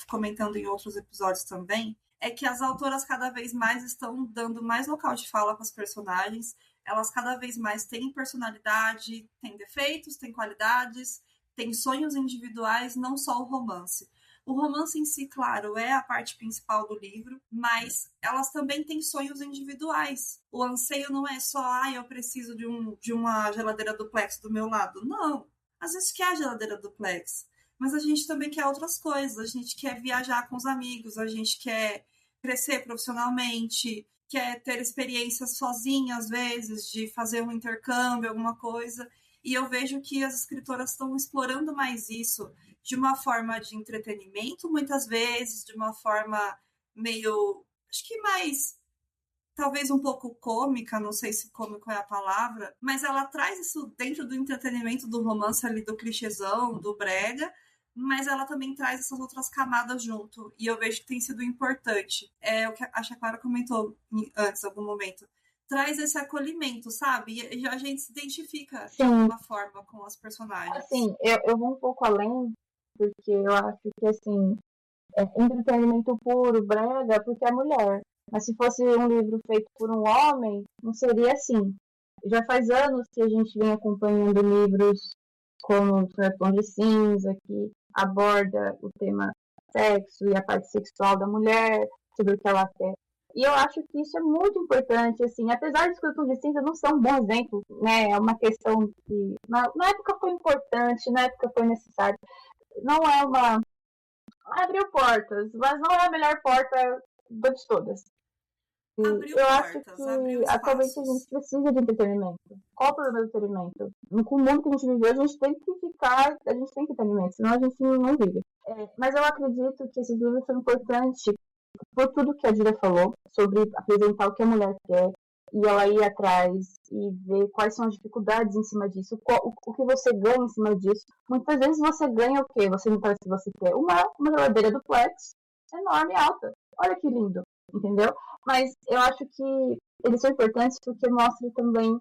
comentando em outros episódios também, é que as autoras cada vez mais estão dando mais local de fala para os personagens. Elas cada vez mais têm personalidade, têm defeitos, têm qualidades, têm sonhos individuais, não só o romance. O romance em si, claro, é a parte principal do livro, mas elas também têm sonhos individuais. O anseio não é só, eu preciso de uma geladeira duplex do meu lado. Não. Às vezes quer a geladeira duplex, mas a gente também quer outras coisas. A gente quer viajar com os amigos, a gente quer crescer profissionalmente, quer ter experiências sozinha, às vezes, de fazer um intercâmbio, alguma coisa. E eu vejo que as escritoras estão explorando mais isso de uma forma de entretenimento, muitas vezes, de uma forma meio, acho que mais, talvez um pouco cômica, não sei se cômico é a palavra, mas ela traz isso dentro do entretenimento do romance ali, do clichêzão, do brega, mas ela também traz essas outras camadas junto, e eu vejo que tem sido importante. É o que a Clara comentou antes, em algum momento. Traz esse acolhimento, sabe? E a gente se identifica de alguma forma com as personagens. Assim, eu vou um pouco além, porque eu acho que, assim, entretenimento puro, brega, porque é mulher. Mas se fosse um livro feito por um homem, não seria assim. Já faz anos que a gente vem acompanhando livros como Tom de Cinza, que aborda o tema sexo e a parte sexual da mulher, sobre o que ela quer. E eu acho que isso é muito importante, assim, apesar de que o Tom de Cinza não ser um bom exemplo, né, é uma questão que na época foi importante, na época foi necessário. Não é uma... abriu portas, mas não é a melhor porta de todas. Eu acho que atualmente a gente precisa de entretenimento. Qual é o problema do entretenimento? Com o mundo que a gente vive, a gente tem entretenimento, senão a gente não vive. Mas eu acredito que esses livros são importantes por tudo que a Júlia falou, sobre apresentar o que a mulher quer, e ela ir atrás e ver quais são as dificuldades em cima disso, o que você ganha em cima disso. Muitas vezes você ganha o quê? Você não parece que você quer uma geladeira duplex enorme e alta. Olha que lindo, entendeu? Mas eu acho que eles são importantes porque mostram também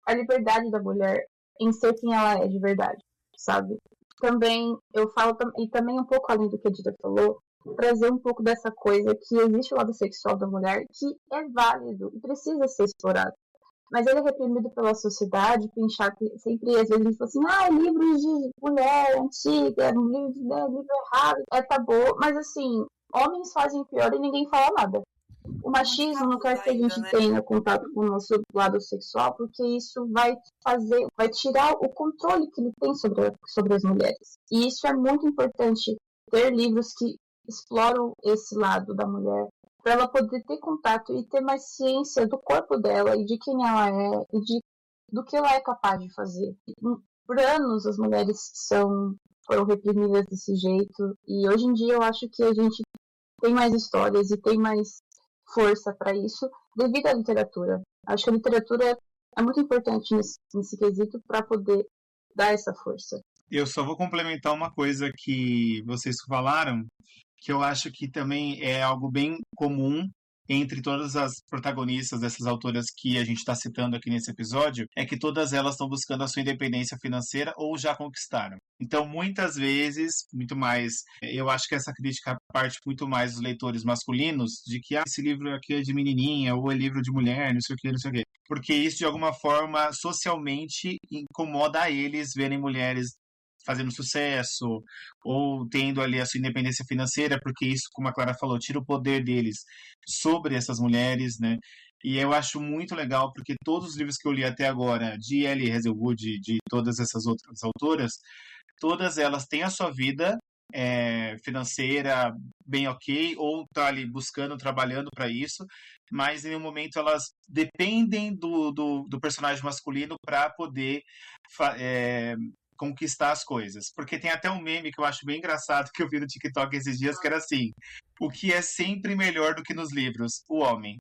a liberdade da mulher em ser quem ela é de verdade, sabe? Também eu falo, e também um pouco além do que a Dita falou, trazer um pouco dessa coisa que existe o lado sexual da mulher, que é válido e precisa ser explorado. Mas ele é reprimido pela sociedade, pensar que sempre, às vezes, a gente fala assim, livros de mulher antiga, livro errado, tabu. Mas, assim, homens fazem pior e ninguém fala nada. O machismo não quer que a gente tenha contato com o nosso lado sexual, porque isso vai tirar o controle que ele tem sobre as mulheres. E isso é muito importante, ter livros que exploram esse lado da mulher, para ela poder ter contato e ter mais ciência do corpo dela e de quem ela é e do que ela é capaz de fazer. Por anos as mulheres são foram reprimidas desse jeito. E hoje em dia eu acho que a gente tem mais histórias e tem mais força para isso devido à literatura. Acho que a literatura é muito importante nesse quesito para poder dar essa força. Eu só vou complementar uma coisa que vocês falaram, que eu acho que também é algo bem comum entre todas as protagonistas dessas autoras que a gente está citando aqui nesse episódio, é que todas elas estão buscando a sua independência financeira ou já conquistaram. Então, muitas vezes, muito mais, eu acho que essa crítica parte muito mais dos leitores masculinos, de que esse livro aqui é de menininha, ou é livro de mulher, não sei o que, não sei o quê. Porque isso, de alguma forma, socialmente incomoda a eles verem mulheres fazendo sucesso, ou tendo ali a sua independência financeira, porque isso, como a Clara falou, tira o poder deles sobre essas mulheres, né? E eu acho muito legal, porque todos os livros que eu li até agora, de L. Hazelwood, de todas essas outras autoras, todas elas têm a sua vida financeira bem ok, ou tá ali buscando, trabalhando para isso, mas em um momento elas dependem do personagem masculino para poder conquistar as coisas. Porque tem até um meme que eu acho bem engraçado que eu vi no TikTok esses dias, que era assim: o que é sempre melhor do que nos livros? O homem.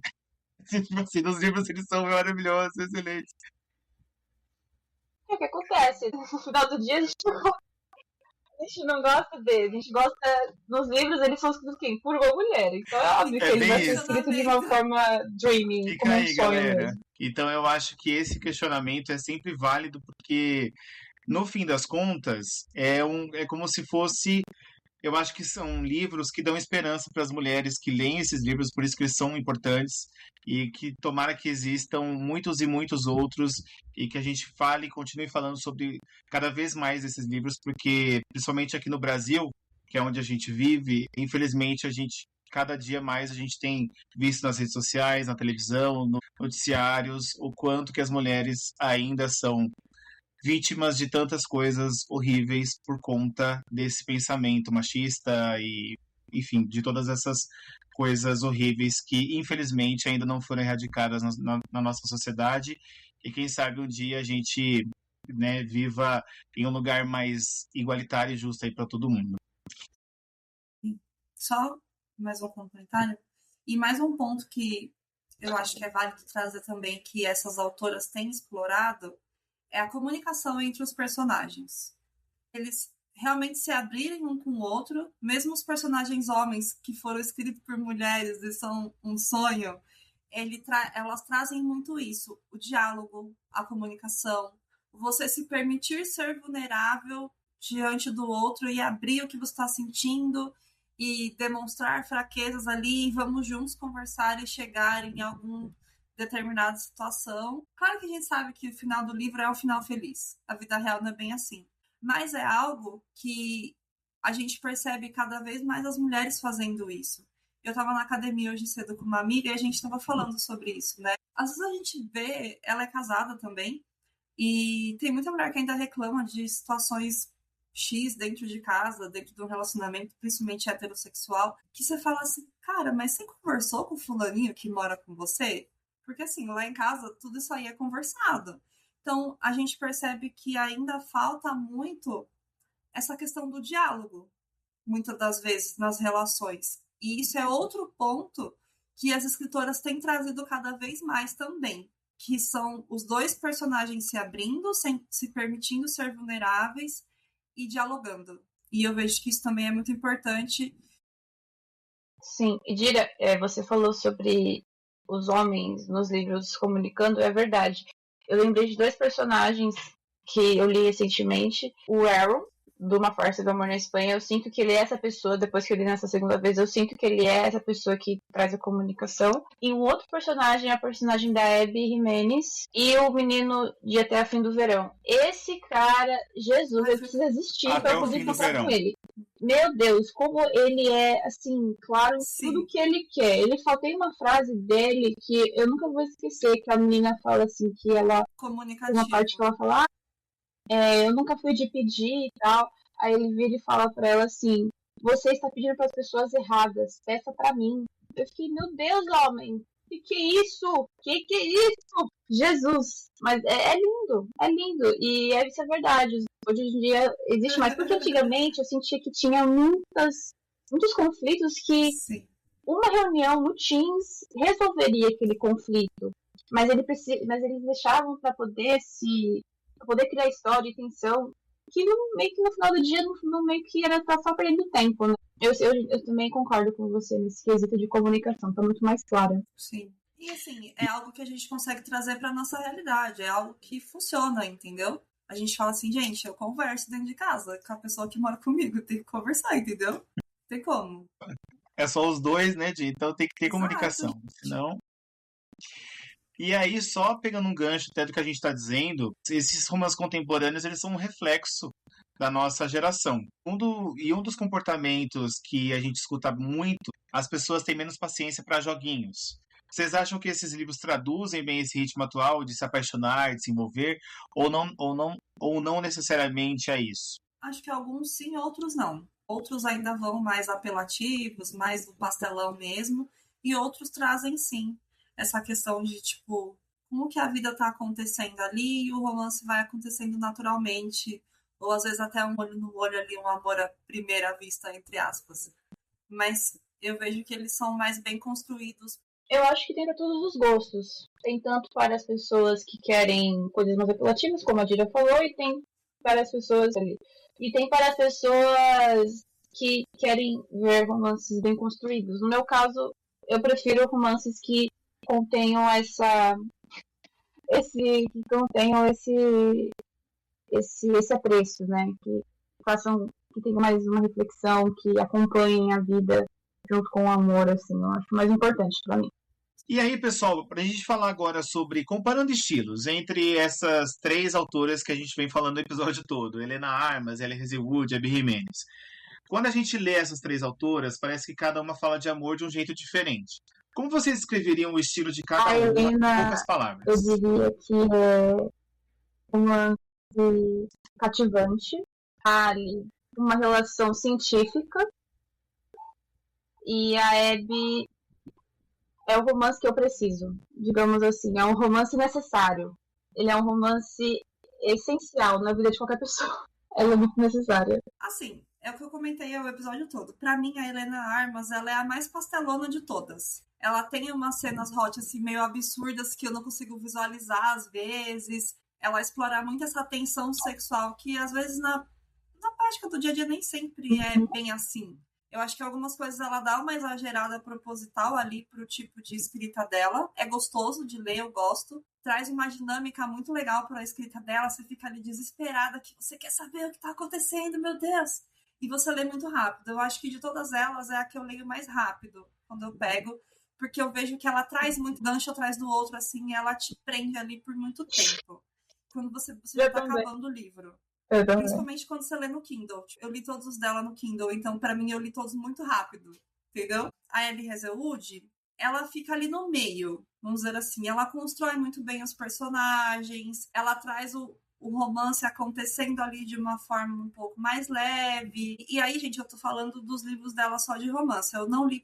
Tipo assim, nos livros eles são maravilhosos, excelentes. O que acontece? No final do dia a gente não gosta deles. A gente gosta... Nos livros eles são escritos quem? Por uma mulher. Então é óbvio que ele vai ser escrito de uma forma dreaming, Fica como um aí, sonho galera. mesmo. Então eu acho que esse questionamento é sempre válido, porque no fim das contas, é como se fosse... Eu acho que são livros que dão esperança para as mulheres que leem esses livros, por isso que eles são importantes, e que tomara que existam muitos e muitos outros, e que a gente fale e continue falando sobre cada vez mais esses livros, porque, principalmente aqui no Brasil, que é onde a gente vive, infelizmente cada dia mais a gente tem visto nas redes sociais, na televisão, nos noticiários, o quanto que as mulheres ainda são vítimas de tantas coisas horríveis por conta desse pensamento machista e, enfim, de todas essas coisas horríveis que, infelizmente, ainda não foram erradicadas na nossa sociedade. E quem sabe um dia a gente, né, viva em um lugar mais igualitário e justo aí para todo mundo. Só mais um comentário. E mais um ponto que eu acho que é válido trazer também, que essas autoras têm explorado, é a comunicação entre os personagens. Eles realmente se abrirem um com o outro, mesmo os personagens homens que foram escritos por mulheres e são um sonho, elas trazem muito isso, o diálogo, a comunicação, você se permitir ser vulnerável diante do outro e abrir o que você está sentindo e demonstrar fraquezas ali, e vamos juntos conversar e chegar em algum determinada situação. Claro que a gente sabe que o final do livro é um final feliz. A vida real não é bem assim. Mas é algo que a gente percebe cada vez mais as mulheres fazendo isso. Eu estava na academia hoje cedo com uma amiga e a gente estava falando sobre isso, né? Às vezes a gente vê, ela é casada também, e tem muita mulher que ainda reclama de situações X dentro de casa, dentro de um relacionamento, principalmente heterossexual, que você fala assim, cara, mas você conversou com o fulaninho que mora com você? Porque, assim, lá em casa, tudo isso aí é conversado. Então, a gente percebe que ainda falta muito essa questão do diálogo, muitas das vezes, nas relações. E isso é outro ponto que as escritoras têm trazido cada vez mais também, que são os dois personagens se abrindo, se permitindo ser vulneráveis e dialogando. E eu vejo que isso também é muito importante. Sim, e Dira, você falou sobre os homens nos livros comunicando, é verdade. Eu lembrei de dois personagens que eu li recentemente. O Aaron, de Uma Farsa do Amor na Espanha, eu sinto que ele é essa pessoa, depois que eu li nessa segunda vez, eu sinto que ele é essa pessoa que traz a comunicação. E um outro personagem é a personagem da Abby Jimenez e o menino de Até a Fim do Verão. Esse cara, Jesus, ele precisa existir pra eu poder encontrar com ele. Meu Deus, como ele é, assim, claro, tudo que ele quer. Ele só tem uma frase dele que eu nunca vou esquecer, que a menina fala assim, que ela... Uma parte que ela fala, eu nunca fui de pedir e tal. Aí ele vira e fala pra ela assim, você está pedindo para as pessoas erradas, peça pra mim. Eu fiquei, meu Deus, homem, que é isso? Que é isso? Jesus! Mas é lindo, é lindo. E isso é verdade. Hoje em dia existe mais. Porque antigamente eu sentia que tinha muitos conflitos que Sim. uma reunião no Teams resolveria aquele conflito. Mas eles deixavam para poder criar história e tensão, que meio que no final do dia, no meio que era só perdendo tempo, né? Eu também concordo com você nesse quesito de comunicação, tá muito mais clara. Sim. E assim, é algo que a gente consegue trazer pra nossa realidade, é algo que funciona, entendeu? A gente fala assim, gente, eu converso dentro de casa com a pessoa que mora comigo, tem que conversar, entendeu? Tem como. É só os dois, né, Di? Então tem que ter Exato. comunicação, senão... E aí, só pegando um gancho até do que a gente está dizendo, esses romances contemporâneos, eles são um reflexo da nossa geração. Um dos comportamentos que a gente escuta muito, as pessoas têm menos paciência para joguinhos. Vocês acham que esses livros traduzem bem esse ritmo atual de se apaixonar, de se envolver, ou não necessariamente é isso? Acho que alguns sim, outros não. Outros ainda vão mais apelativos, mais do pastelão mesmo, e outros trazem sim essa questão de, tipo, como que a vida tá acontecendo ali e o romance vai acontecendo naturalmente, ou às vezes até um olho no olho ali, um amor à primeira vista, entre aspas. Mas eu vejo que eles são mais bem construídos. Eu acho que tem para todos os gostos. Tem tanto para as pessoas que querem coisas mais apelativas, como a Dira falou, e tem para as pessoas ali. E tem para as pessoas que querem ver romances bem construídos. No meu caso, eu prefiro romances que contenham esse apreço, né? Que tenham mais uma reflexão, que acompanhem a vida junto com o amor, assim. Eu acho mais importante para mim. E aí, pessoal, para a gente falar agora sobre comparando estilos entre essas três autoras que a gente vem falando no episódio todo, Helena Armas, Ellen Hazelwood e Abby Jimenez. Quando a gente lê essas três autoras, parece que cada uma fala de amor de um jeito diferente. Como vocês descreveriam o estilo de cada uma em poucas palavras? Eu diria que é uma cativante, ali uma relação científica, e a Abby é o romance que eu preciso, digamos assim, é um romance necessário. Ele é um romance essencial na vida de qualquer pessoa. Ela é muito necessária. Assim, é o que eu comentei o episódio todo. Pra mim, a Helena Armas, ela é a mais pastelona de todas. Ela tem umas cenas hot, assim, meio absurdas que eu não consigo visualizar às vezes. Ela explora muito essa tensão sexual que, às vezes, na prática do dia a dia nem sempre é bem assim. Eu acho que algumas coisas ela dá uma exagerada proposital ali pro tipo de escrita dela. É gostoso de ler, eu gosto. Traz uma dinâmica muito legal para a escrita dela. Você fica ali desesperada, que você quer saber o que tá acontecendo, meu Deus! E você lê muito rápido. Eu acho que de todas elas é a que eu leio mais rápido quando eu pego, porque eu vejo que ela traz muito gancho atrás do outro, assim, e ela te prende ali por muito tempo. Quando você já tá acabando o livro. Principalmente quando você lê no Kindle. Eu li todos os dela no Kindle, então pra mim eu li todos muito rápido, entendeu? A Ellie Hazelwood, ela fica ali no meio, vamos dizer assim. Ela constrói muito bem os personagens, ela traz o romance acontecendo ali de uma forma um pouco mais leve. E aí, gente, eu tô falando dos livros dela só de romance. Eu não li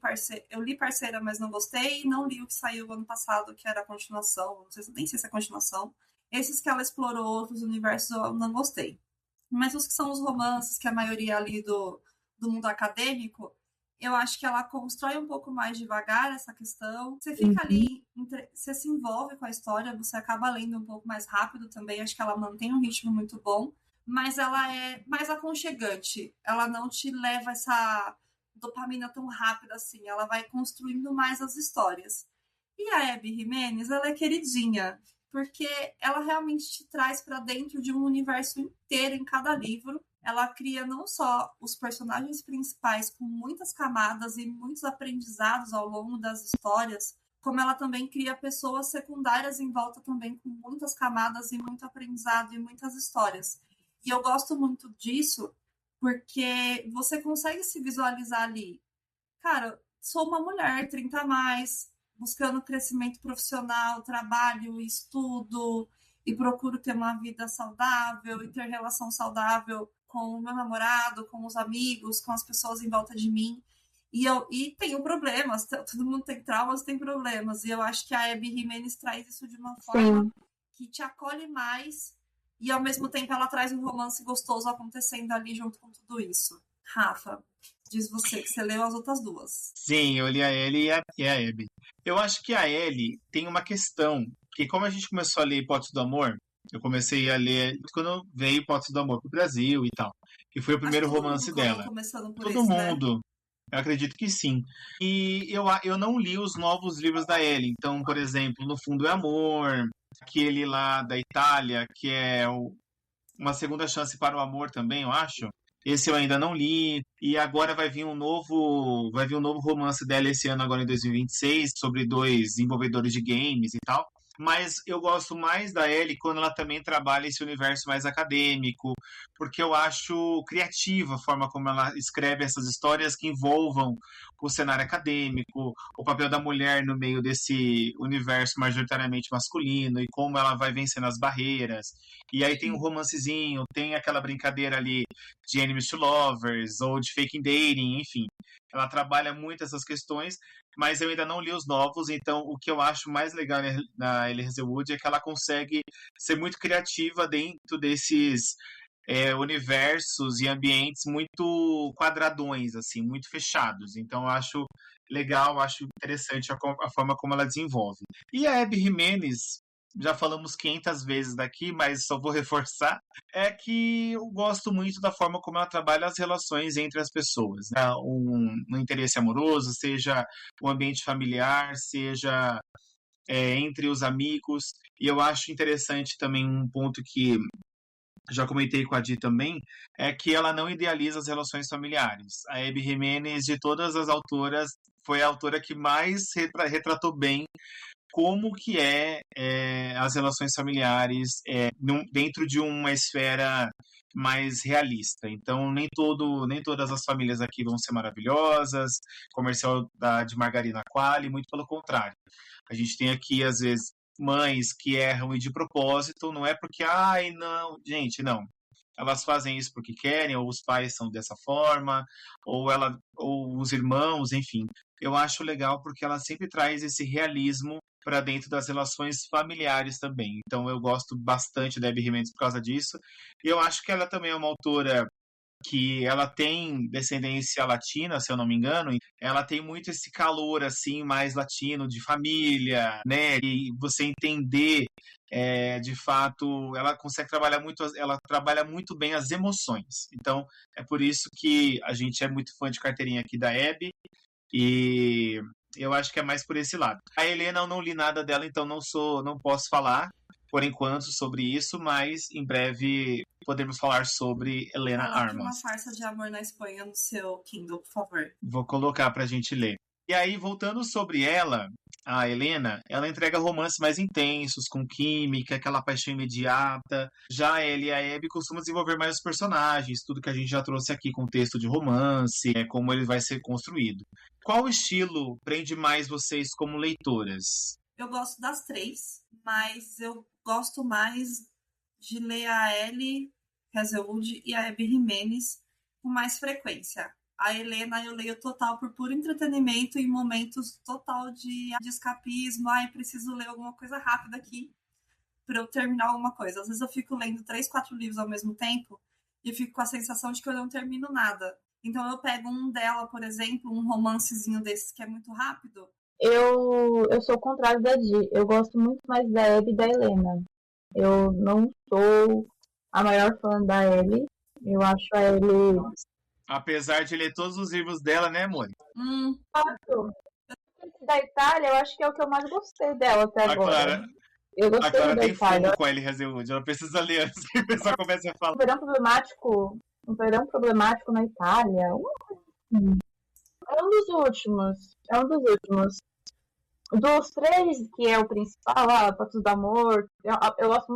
eu li Parceira, mas não gostei. Não li o que saiu ano passado, que era a continuação. Nem sei se é continuação. Esses que ela explorou outros universos, eu não gostei. Mas os que são os romances, que é a maioria ali do mundo acadêmico, eu acho que ela constrói um pouco mais devagar essa questão. Você fica ali, você se envolve com a história, você acaba lendo um pouco mais rápido também. Acho que ela mantém um ritmo muito bom, mas ela é mais aconchegante. Ela não te leva essa dopamina tão rápida assim. Ela vai construindo mais as histórias. E a Abby Jimenez, ela é queridinha, porque ela realmente te traz para dentro de um universo inteiro em cada livro. Ela cria não só os personagens principais com muitas camadas e muitos aprendizados ao longo das histórias, como ela também cria pessoas secundárias em volta também com muitas camadas e muito aprendizado e muitas histórias. E eu gosto muito disso porque você consegue se visualizar ali. Cara, sou uma mulher, 30 a mais, buscando crescimento profissional, trabalho, estudo, e procuro ter uma vida saudável e ter relação saudável com o meu namorado, com os amigos, com as pessoas em volta de mim. E tem problemas, todo mundo tem traumas, tem problemas. E eu acho que a Abby Jimenez traz isso de uma forma que te acolhe mais e ao mesmo tempo ela traz um romance gostoso acontecendo ali junto com tudo isso. Rafa, diz você que você leu as outras duas. Sim, eu li a Ellie e a Abby. Eu acho que a Ellie tem uma questão, que como a gente começou a ler Hipótese do Amor, eu comecei a ler quando veio Hipótese do Amor pro Brasil e tal. E foi o primeiro romance dela. Começando por Todo esse, mundo. Né? Eu acredito que sim. E eu não li os novos livros da Ellie. Então, por exemplo, No Fundo é Amor, aquele lá da Itália, que é Uma Segunda Chance para o Amor também, eu acho. Esse eu ainda não li. E agora vai vir um novo romance dela esse ano, agora em 2026, sobre 2 desenvolvedores de games e tal. Mas eu gosto mais da Ellie quando ela também trabalha esse universo mais acadêmico, porque eu acho criativa a forma como ela escreve essas histórias que envolvam o cenário acadêmico, o papel da mulher no meio desse universo majoritariamente masculino e como ela vai vencendo as barreiras. E aí tem um romancezinho, tem aquela brincadeira ali de enemies to lovers ou de fake dating, enfim. Ela trabalha muito essas questões, mas eu ainda não li os novos, então o que eu acho mais legal na Ellie Hazelwood é que ela consegue ser muito criativa dentro desses universos e ambientes muito quadradões, assim, muito fechados. Então eu acho legal, acho interessante a forma como ela desenvolve. E a Abby Jimenez, já falamos 500 vezes daqui, mas só vou reforçar, é que eu gosto muito da forma como ela trabalha as relações entre as pessoas, né? Um interesse amoroso, seja o ambiente familiar, seja entre os amigos. E eu acho interessante também um ponto que já comentei com a Di também, é que ela não idealiza as relações familiares. A Abby Jimenez, de todas as autoras, foi a autora que mais retratou bem como que as relações familiares dentro de uma esfera mais realista. Então, nem todas as famílias aqui vão ser maravilhosas, comercial de margarina Quali, muito pelo contrário. A gente tem aqui, às vezes, mães que erram e de propósito, não é porque, não, gente, não. Elas fazem isso porque querem, ou os pais são dessa forma, ou os irmãos, enfim. Eu acho legal porque ela sempre traz esse realismo para dentro das relações familiares também. Então eu gosto bastante da Abby Jimenez por causa disso. E eu acho que ela também é uma autora que ela tem descendência latina, se eu não me engano, ela tem muito esse calor, assim, mais latino, de família, né, e você entender, de fato, ela trabalha muito bem as emoções, então é por isso que a gente é muito fã de carteirinha aqui da Abby, e eu acho que é mais por esse lado. A Helena, eu não li nada dela, então não posso falar, por enquanto, sobre isso, mas em breve podemos falar sobre Helena Armas. Uma farsa de amor na Espanha no seu Kindle, por favor. Vou colocar pra gente ler. E aí, voltando sobre ela, a Helena, ela entrega romances mais intensos, com química, aquela paixão imediata. Já ela e a Abby costumam desenvolver mais os personagens, tudo que a gente já trouxe aqui, contexto de romance, como ele vai ser construído. Qual estilo prende mais vocês como leitoras? Eu gosto das três, mas eu gosto mais de ler a Ellie Hazelwood e a Abby Jimenez com mais frequência. A Helena eu leio total por puro entretenimento e momentos total de escapismo. Preciso ler alguma coisa rápida aqui para eu terminar alguma coisa. Às vezes eu fico lendo 3, 4 livros ao mesmo tempo e fico com a sensação de que eu não termino nada. Então eu pego um dela, por exemplo, um romancezinho desses que é muito rápido. Eu sou o contrário da Di. Eu gosto muito mais da Abby e da Helena. Eu não sou a maior fã da Ellie. Eu acho a Ellie... Apesar de ler todos os livros dela, né, amor? Da Itália, eu acho que é o que eu mais gostei dela até agora. Eu gostei da Itália. A Clara tem fogo com a Ellie Hazelwood. Ela precisa ler antes que a pessoa comece a falar. Um verão problemático na Itália. É um dos últimos. Dos 3, que é o principal, Patos do Amor, eu gosto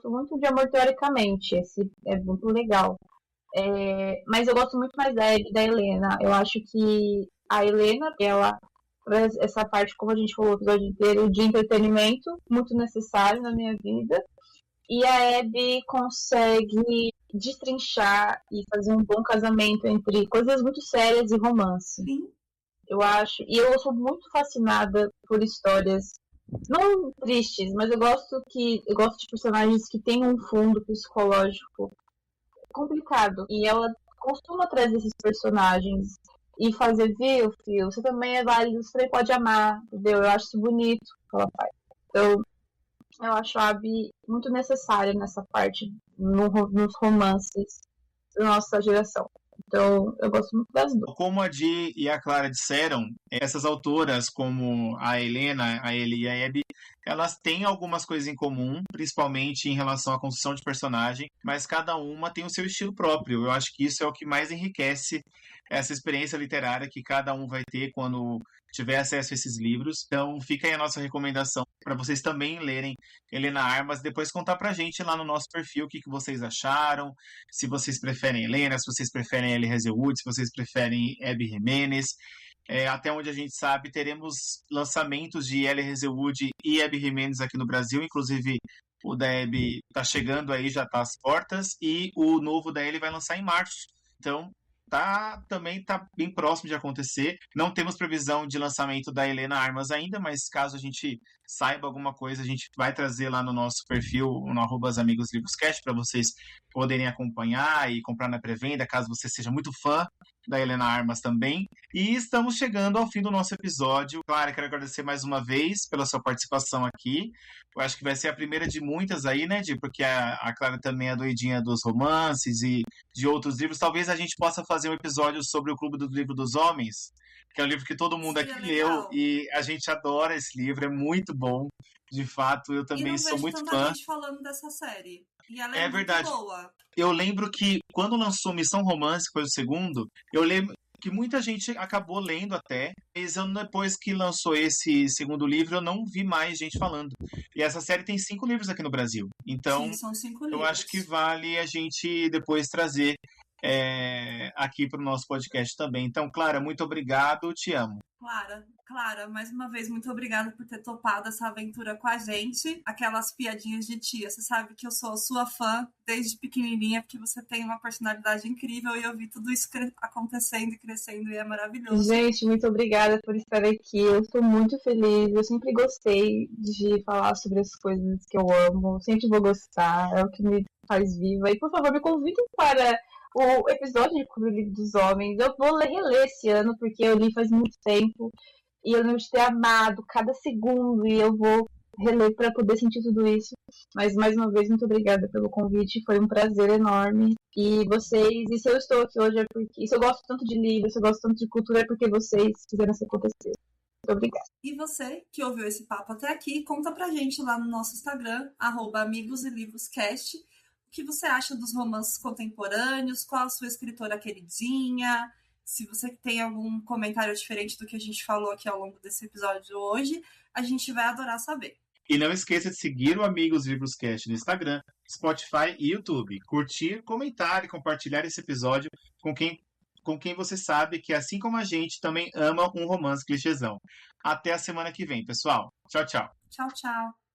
muito de Amor Teoricamente. Esse é muito legal. Mas eu gosto muito mais da Helena. Eu acho que a Helena, ela traz essa parte, como a gente falou o episódio inteiro, de entretenimento, muito necessário na minha vida. E a Abby consegue destrinchar e fazer um bom casamento entre coisas muito sérias e romance. Sim. Eu acho. E eu sou muito fascinada por histórias não tristes, mas eu gosto de personagens que têm um fundo psicológico complicado. E ela costuma trazer esses personagens e fazer, viu, filho, você também é válido, você também pode amar, entendeu? Eu acho isso bonito que ela faz. Então, eu acho a Abby muito necessária nessa parte, nos romances da nossa geração. Então, eu gosto muito das duas. Como a Di e a Clara disseram, essas autoras, como a Helena, a Ellie e a Abby, elas têm algumas coisas em comum, principalmente em relação à construção de personagem, mas cada uma tem o seu estilo próprio. Eu acho que isso é o que mais enriquece essa experiência literária que cada um vai ter quando tiver acesso a esses livros. Então, fica aí a nossa recomendação para vocês também lerem Helena Armas, depois contar pra gente lá no nosso perfil o que vocês acharam, se vocês preferem Helena, se vocês preferem Ellie Hazelwood, se vocês preferem Abby Jimenez. Até onde a gente sabe, teremos lançamentos de Ellie Hazelwood e Abby Jimenez aqui no Brasil, inclusive o da Abby tá chegando aí, já tá às portas, e o novo da Ellie vai lançar em março. Então, também tá bem próximo de acontecer. Não temos previsão de lançamento da Helena Armas ainda, mas caso a gente saiba alguma coisa, a gente vai trazer lá no nosso perfil, no @AmigosLivrosCast, para vocês poderem acompanhar e comprar na pré-venda, caso você seja muito fã da Helena Armas também. E estamos chegando ao fim do nosso episódio. Clara, quero agradecer mais uma vez pela sua participação aqui. Eu acho que vai ser a primeira de muitas aí, né, Di? Porque a Clara também é doidinha dos romances e de outros livros. Talvez a gente possa fazer um episódio sobre o Clube do Livro dos Homens, que é um livro que todo mundo aqui leu e a gente adora esse livro, é muito bom. De fato, eu também sou muito fã. E não vejo tanta gente falando dessa série. E ela é muito boa. Eu lembro que quando lançou Missão Romance, que foi o segundo, eu lembro que muita gente acabou lendo até, mas depois que lançou esse segundo livro, eu não vi mais gente falando. E essa série tem 5 livros aqui no Brasil. Então, sim, são 5 eu livros. acho que vale a gente depois trazer aqui para o nosso podcast também. Então, Clara, muito obrigado, te amo. Clara, mais uma vez, muito obrigada por ter topado essa aventura com a gente. Aquelas piadinhas de tia. Você sabe que eu sou sua fã desde pequenininha, porque você tem uma personalidade incrível e eu vi tudo isso acontecendo e crescendo e é maravilhoso. Gente, muito obrigada por estar aqui. Eu estou muito feliz. Eu sempre gostei de falar sobre as coisas que eu amo. Sempre vou gostar. É o que me faz viva. E, por favor, me convidem para o episódio de Clube do Livro dos Homens. Eu vou reler esse ano, porque eu li faz muito tempo. E eu lembro de ter amado cada segundo. E eu vou reler para poder sentir tudo isso. Mas, mais uma vez, muito obrigada pelo convite. Foi um prazer enorme. E se eu estou aqui hoje é porque... E se eu gosto tanto de livros, se eu gosto tanto de cultura, é porque vocês fizeram isso acontecer. Muito obrigada. E você que ouviu esse papo até aqui, conta pra gente lá no nosso Instagram, @AmigosELivrosCast, o que você acha dos romances contemporâneos, qual a sua escritora queridinha, se você tem algum comentário diferente do que a gente falou aqui ao longo desse episódio hoje, a gente vai adorar saber. E não esqueça de seguir o Amigos Livroscast no Instagram, Spotify e YouTube. Curtir, comentar e compartilhar esse episódio com quem você sabe que, assim como a gente, também ama um romance clichêzão. Até a semana que vem, pessoal. Tchau, tchau. Tchau, tchau.